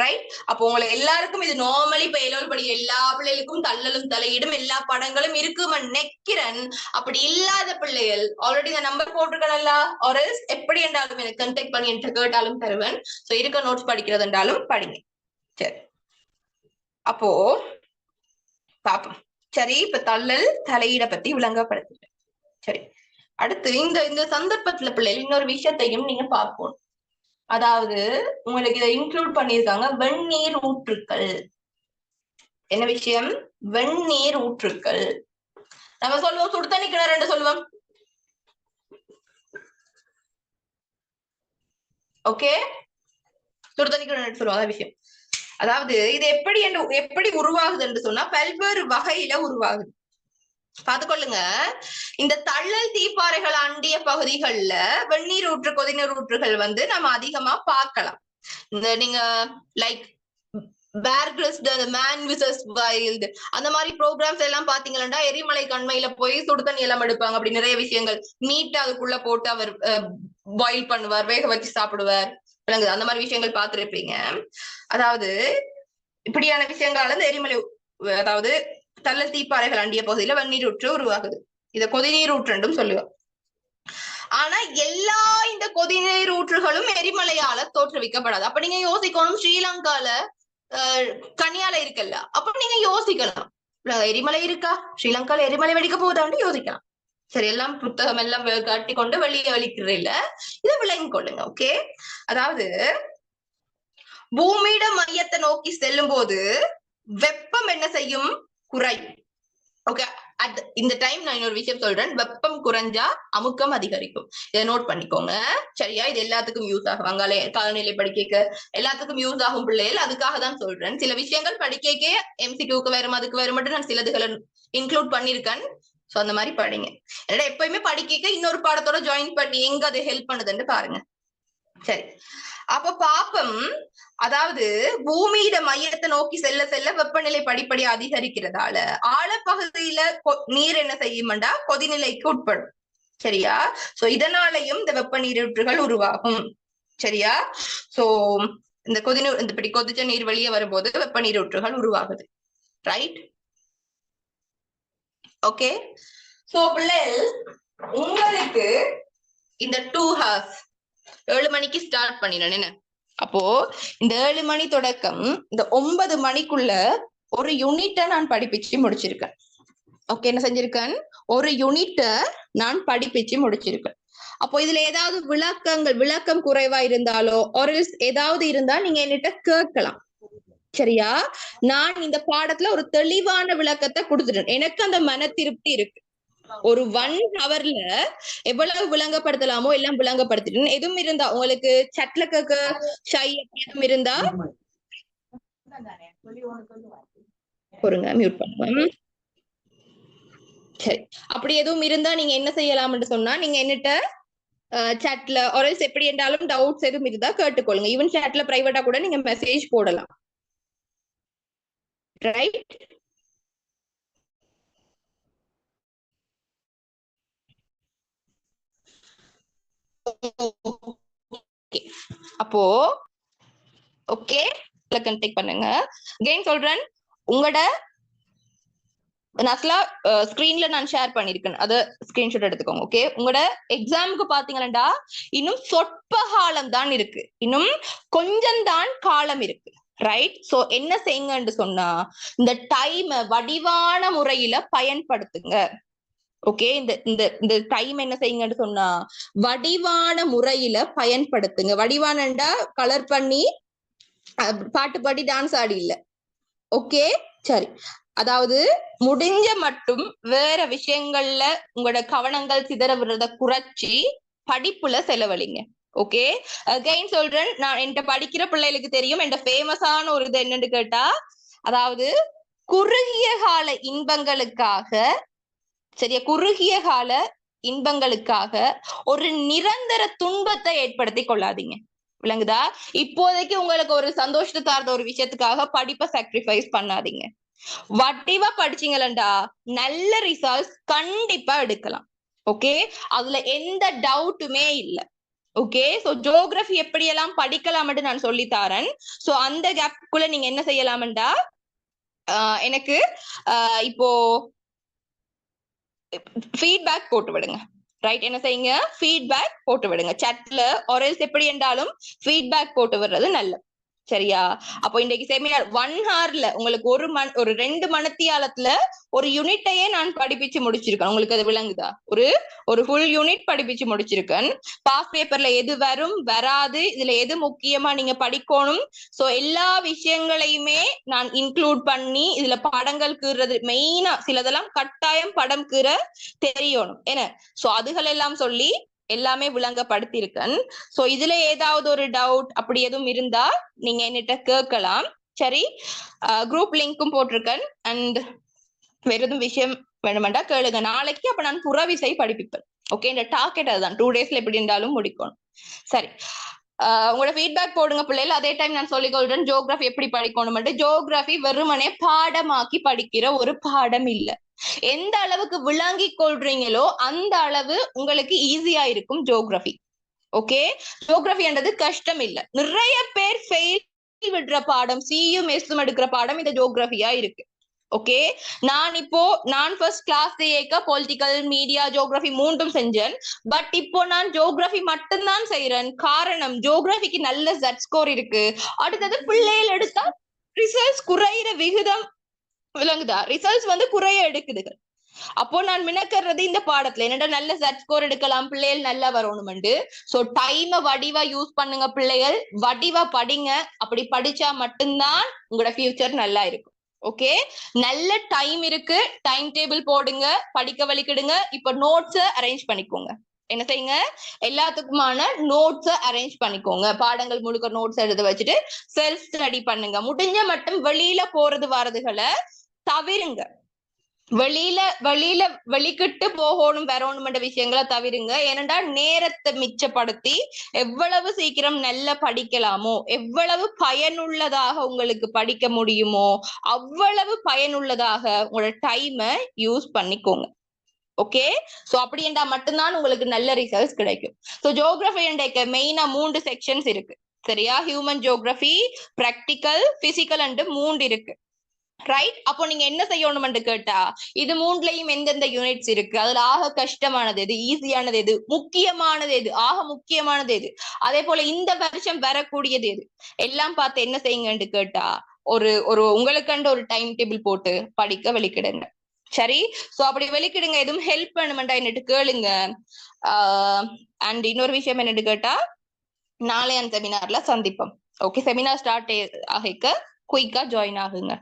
ரைட். அப்போ உங்களை எல்லாருக்கும் இது நார்மலி இப்ப எல்லோரும் படி எல்லா பிள்ளைகளுக்கும் தள்ளலும் தலையிடும் எல்லா படங்களும் இருக்குன்னு நினைக்கிறேன். அப்படி இல்லாத பிள்ளைகள் ஆல்ரெடி இந்த நம்பர் போட்டிருக்கேன்ல, ஒரு எப்படி என்றாலும் எனக்கு கண்டெக்ட் பண்ணி என்கிட்ட கேட்டாலும் தருவேன். சோ இருக்க நோட்ஸ் படிக்கிறது என்றாலும் படிங்க. சரி, அப்போ பாப்போம். சரி, இப்ப தள்ளல் தலையிட பத்தி விளங்கப்படுத்துறேன். சரி, அடுத்து இந்த சந்தர்ப்பத்துல பிள்ளைகள் இன்னொரு விஷயத்தையும் நீங்க பார்ப்போம். அதாவது உங்களுக்கு இதை இன்க்ளூட் பண்ணியிருக்காங்க வெந்நீர் ஊற்றுக்கள். என்ன விஷயம்? வெந்நீர் ஊற்றுக்கள். நம்ம சொல்லுவோம் சுடு தண்ணி கிணறு சொல்லுவோம். ஓகே, சுடு தண்ணி கிணறு சொல்லுவோம். அதான் விஷயம். அதாவது இது எப்படி உருவாகுது என்று சொன்னா பல்வேறு வகையில உருவாகுது. பார்த்துக்கொள்ளுங்க. இந்த தள்ளல் தீப்பாறைகள் அண்டிய பகுதிகள்ல வெந்நீர் ஊற்று கொதிநீர் ஊற்றுகள் வந்து நம்ம அதிகமா பார்க்கலாம். இந்த நீங்க லைக் பேர் கிரில்ஸ் மேன் விசஸ் வைல்ட் அந்த மாதிரி ப்ரோக்ராம்ஸ் எல்லாம் பாத்தீங்கன்னா எரிமலை கண்மையில போய் சுடு தண்ணி எல்லாம் எடுப்பாங்க. அப்படி நிறைய விஷயங்கள் மீட் அதுக்குள்ள போட்டு அவர் பாயில் பண்ணுவார், வேக வச்சு சாப்பிடுவார். அந்த மாதிரி விஷயங்கள் பார்த்திருப்பீங்க. அதாவது இப்படியான விஷயங்களால இந்த எரிமலை, அதாவது தள்ளல் தீப்பாறைகள் அண்டிய பகுதியில வெந்நீர் ஊற்று உருவாகுது. இத கொதிநீர் ஊற்றுன்றும் சொல்லுவோம். ஆனா எல்லா இந்த கொதிநீர் ஊற்றுகளும் எரிமலையால தோற்றுவிக்கப்படாது. அப்ப நீங்க யோசிக்கணும், ஸ்ரீலங்கால கன்னியால இருக்குல்ல, அப்ப நீங்க யோசிக்கலாம் எரிமலை இருக்கா, ஸ்ரீலங்கால எரிமலை வெடிக்க போகுதான்னு யோசிக்கலாம். சரி, எல்லாம் புத்தகம் எல்லாம் கட்டி கொண்டு வெளியே வலிக்கிற இல்ல, இதை விளங்கி கொள்ளுங்க. ஓகே, அதாவது பூமியிட மையத்தை நோக்கி செல்லும் போது வெப்பம் என்ன செய்யும்? குறையும். ஓகே, இந்த டைம் நான் இன்னொரு விஷயம் சொல்றேன். வெப்பம் குறைஞ்சா அமுக்கம் அதிகரிக்கும். இதை நோட் பண்ணிக்கோங்க. சரியா? இது எல்லாத்துக்கும் யூஸ் ஆகும். அங்காலே காலநிலை படிக்க எல்லாத்துக்கும் யூஸ் ஆகும் பிள்ளைகள். அதுக்காக தான் சொல்றேன். சில விஷயங்கள் படிக்க MCQக்கு வரும், அதுக்கு வரும் மட்டும் நான் சிலதுகளை இன்க்ளூட் பண்ணிருக்கேன். சோ அந்த மாதிரி படிங்க. என்னடா எப்பயுமே படிக்க இன்னொரு பாடத்தோட ஜாயின் பண்ணி எங்க அது ஹெல்ப் பண்ணுதுன்னு பாருங்க. சரி, அப்ப பாப்பம். அதாவது பூமியிட மையத்தை நோக்கி செல்ல செல்ல வெப்பநிலை படிப்படி அதிகரிக்கிறதால ஆழப்பகுதியில நீர் என்ன செய்யும்டா கொதிநிலைக்கு உட்படும். சரியா? சோ இதனாலையும் இந்த வெப்ப நீரூற்றுகள் உருவாகும். சரியா? சோ இந்த கொதிநீர் இப்படி கொதிச்ச நீர் வெளியே வரும்போது வெப்ப நீரூற்றுகள் உருவாகுது. ரைட்? ஓகே, சோ பிள்ளைகள் உங்களுக்கு இந்த 2 hours 7 மணிக்கு ஸ்டார்ட் பண்ணிடணும். என்ன அப்போ இந்த 7 மணி தொடக்கம் இந்த 9 மணிக்குள்ள ஒரு யூனிட்டை நான் படிப்பிச்சு முடிச்சிருக்கேன். ஓகே, என்ன செஞ்சிருக்கேன்? ஒரு யூனிட்டை நான் படிப்பிச்சு முடிச்சிருக்கேன். அப்போ இதுல ஏதாவது விளக்கம் குறைவா இருந்தாலோ ஒரு ஏதாவது இருந்தா நீங்க என்கிட்ட கேட்கலாம். சரியா? நான் இந்த பாடத்துல ஒரு தெளிவான விளக்கத்தை கொடுத்துட்டேன். எனக்கு அந்த மன திருப்தி இருக்கு. ஒரு 1 hourல எவ்வளவு விளங்கப்படுத்தலாமோ எல்லாம் விளங்கப்படுத்திட்டு, எதுவும் இருந்தா உங்களுக்கு சட்ல கேக்க ஷை எதுவும் இருந்தா பொறுங்க, மியூட் பண்ணுவேன். சரி, அப்படி எதுவும் இருந்தா நீங்க என்ன செய்யலாம்னு சொன்னா நீங்க என்னட்ட சாட்ல ஒரு எப்படி என்றாலும் டவுட்ஸ் எதுவும் இருந்தா கேட்டுக்கொள்ளுங்க. ஈவன் சாட்ல பிரைவேட்டா கூட நீங்க மெசேஜ் போடலாம். ரைட்? அப்போ ஓகே, கண்டெக்ட் பண்ணுங்க. அகைன் சொல்றேன், உங்களோட ஸ்கிரீன்ல நான் ஷேர் பண்ணிருக்கேன், அதை ஸ்கிரீன்ஷாட் எடுத்துக்கோங்க. ஓகே, உங்களோட எக்ஸாமுக்கு பாத்தீங்கன்னா இன்னும் சொற்ப காலம் தான் இருக்கு, இன்னும் கொஞ்சம் தான் காலம் இருக்கு. ரைட்? சோ என்ன செய்யுங்கன்னு சொன்னா இந்த டைம் வடிவான முறையில பயன்படுத்துங்க. ஓகே, இந்த டைம் என்ன செய்யுங்கன்னு சொன்னா வடிவான முறையில பயன்படுத்துங்க. வடிவானண்டா கலர் பண்ணி பாட்டு பாடி டான்ஸ் ஆடி இல்ல. ஓகே, சரி. அதாவது முடிஞ்ச மட்டும் வேற விஷயங்கள்ல உங்களோட கவனங்கள் சிதற விடுறத குறைச்சி படிப்புல செலவழிங்க. ஓகே, அகைன் சொல்றேன், நான் என்கிட்ட படிக்கிற பிள்ளைகளுக்கு தெரியும் என்கிட்ட ஃபேமஸான ஒரு இது என்னன்னு கேட்டா, அதாவது குறுகிய கால இன்பங்களுக்காக, சரியா, குறுகிய கால இன்பங்களுக்காக ஒரு நிரந்தர துன்பத்தை ஏற்படுத்தி கொள்ளாதீங்க. விளங்குதா? இப்போதைக்கு உங்களுக்கு ஒரு சந்தோஷத்தை தரத ஒரு விஷயத்துக்காக படிப்பை சாக்ரிஃபைஸ் பண்ணாதீங்க. வட்டிவா படிச்சீங்களா நல்ல ரிசல்ட்ஸ் கண்டிப்பா எடுக்கலாம். ஓகே, அதுல எந்த டவுட்டுமே இல்லை. ஓகே, சோ ஜியோகிராஃபி எப்படியெல்லாம் படிக்கலாம்னு நான் சொல்லி தாரேன். சோ அந்த கேப்குள்ள நீங்க என்ன செய்யலாம்டா, எனக்கு இப்போ ஃபீட்பேக் போட்டு விடுங்க. ரைட், என்ன செய்யுங்க, ஃபீட்பேக் போட்டு விடுங்க சாட்ல, ஆர்எல்ஸ் எப்படி என்றாலும் ஃபீட்பேக் போட்டு விடுறது நல்லது. சரியா? அப்போ இன்றைக்கு செமினார் 1 ஹார்ல உங்களுக்கு ஒரு 2 மணித்தியாலத்துல ஒரு யூனிட்டையே நான் படிப்பிச்சு முடிச்சிருக்கேன். உங்களுக்கு அது விளங்குதா? ஒரு ஃபுல் யூனிட் படிப்பிச்சு முடிச்சிருக்கேன். பாஸ் பேப்பர்ல எது வரும் வராது, இதுல எது முக்கியமா நீங்க படிக்கணும், சோ எல்லா விஷயங்களையுமே நான் இன்க்ளூட் பண்ணி இதுல படங்கள் கீறது மெயினா சிலதெல்லாம் கட்டாயம் படம் கீற தெரியணும் என்ன, சோ அதுகள் எல்லாம் சொல்லி எல்லாமே விளங்கப்படுத்திருக்கேன். சோ இதுல ஏதாவது ஒரு டவுட் அப்படி எதுவும் இருந்தா நீங்க என்கிட்ட கேட்கலாம். சரி, குரூப் லிங்க்கும் போட்டிருக்கேன். அண்ட் வேற எதுவும் விஷயம் வேணுமெண்டா கேளுங்க. நாளைக்கு அப்ப நான் புறவிசை படிப்பிப்பேன். ஓகே, இந்த டார்கெட் அதுதான், 2 டேஸ்ல எப்படி இருந்தாலும் முடிக்கணும். சரி, உங்களோட ஃபீட்பேக் போடுங்க பிள்ளைகள். அதே டைம் நான் சொல்லிக்கொள்றேன் ஜியோகிராஃபி எப்படி படிக்கணும். ஜியோகிராஃபி வெறுமனே பாடமாக்கி படிக்கிற ஒரு பாடம் இல்ல. எந்த அளவுக்கு விளங்கி கொள்றீங்களோ அந்த அளவு உங்களுக்கு ஈஸியா இருக்கும் ஜியோகிராஃபி. ஓகே, ஜியோகிராஃபின்றது கஷ்டம் இல்ல. நிறைய பேர் ஃபெயில் விடுற பாடம், சியும் எஸ்ஸும் எடுக்கிற பாடம் இந்த ஜியோகிராஃபியா இருக்கு. ஓகே, நான் ஃபர்ஸ்ட் கிளாஸ் ஏக்க பொலிட்டிக்கல், மீடியா, ஜியோகிராஃபி மூன்றும் செஞ்சேன். பட் இப்போ நான் ஜியோகிராஃபி மட்டும்தான் செய்யறேன். காரணம், ஜியோகிராஃபிக்கு நல்ல Z ஸ்கோர் இருக்கு. அடுத்தது பிள்ளைகள் எடுத்தா ரிசல்ட்ஸ் குறையிற விகிதம் விளங்குதா, ரிசல்ட்ஸ் வந்து குறைய எடுக்குது. அப்போ நான் மினக்கிறது இந்த பாடத்துல என்னடா நல்ல Z ஸ்கோர் எடுக்கலாம், பிள்ளைகள் நல்லா வரணும்ண்டு. சோ டைமை வடிவா யூஸ் பண்ணுங்க பிள்ளைகள், வடிவா படிங்க. அப்படி படிச்சா மட்டும்தான் உங்களோட ஃபியூச்சர் நல்லா இருக்கும். ஓகே, நல்ல டைம் இருக்கு, டைம் டேபிள் போடுங்க, படிக்க வலிக்கிடுங்க. இப்ப நோட்ஸ் அரேஞ்ச் பண்ணிக்கோங்க. என்ன செய்யுங்க, எல்லாத்துக்குமான நோட்ஸ் அரேஞ்ச் பண்ணிக்கோங்க. பாடங்கள் முழுக்க நோட்ஸ் எடுத்து வச்சுட்டு செல்ஃப் ஸ்டடி பண்ணுங்க. முடிஞ்ச மட்டும் வெளியில போறது வரதுகளை தவிருங்க. வெளிக்கிட்டு போகணும் வரணும் என்ற விஷயங்களை தவிருங்க. ஏனென்றா நேரத்தை மிச்சப்படுத்தி எவ்வளவு சீக்கிரம் நல்ல படிக்கலாமோ, எவ்வளவு பயனுள்ளதாக உங்களுக்கு படிக்க முடியுமோ அவ்வளவு பயனுள்ளதாக உங்களோட டைமை யூஸ் பண்ணிக்கோங்க. ஓகே, சோ அப்படி என்றா மட்டும்தான் உங்களுக்கு நல்ல ரிசல்ட்ஸ் கிடைக்கும். சோ ஜியோகிராஃபி என்ற மெயினா 3 செக்ஷன்ஸ் இருக்கு. சரியா? Human geography, practical, physical and 3 இருக்கு. ரைட், அப்போ நீங்க என்ன செய்யணும்னு கேட்டா, இது 3லயும் எந்தெந்த யூனிட்ஸ் இருக்கு, அதுல ஆக கஷ்டமானது எது, ஈஸியானது எது, முக்கியமானது எது, ஆக முக்கியமானது எது, அதே போல இந்த வருஷம் வரக்கூடியது எது எல்லாம் பார்த்து என்ன செய்யுங்கன்னு கேட்டா, ஒரு உங்களுக்கண்டு ஒரு டைம் டேபிள் போட்டு படிக்க வெளிக்கிடுங்க. சரி, சோ அப்படி வெளிக்கிடுங்க. எதுவும் ஹெல்ப் பண்ணுமெண்டா என்னட்டு கேளுங்க. அண்ட் இன்னொரு விஷயம் என்னட்டு கேட்டா, நாளைய செமினார்ல சந்திப்போம். ஓகே, செமினார் ஸ்டார்ட் ஆகிக்க குயிக்கா ஜாயின் ஆகுங்க.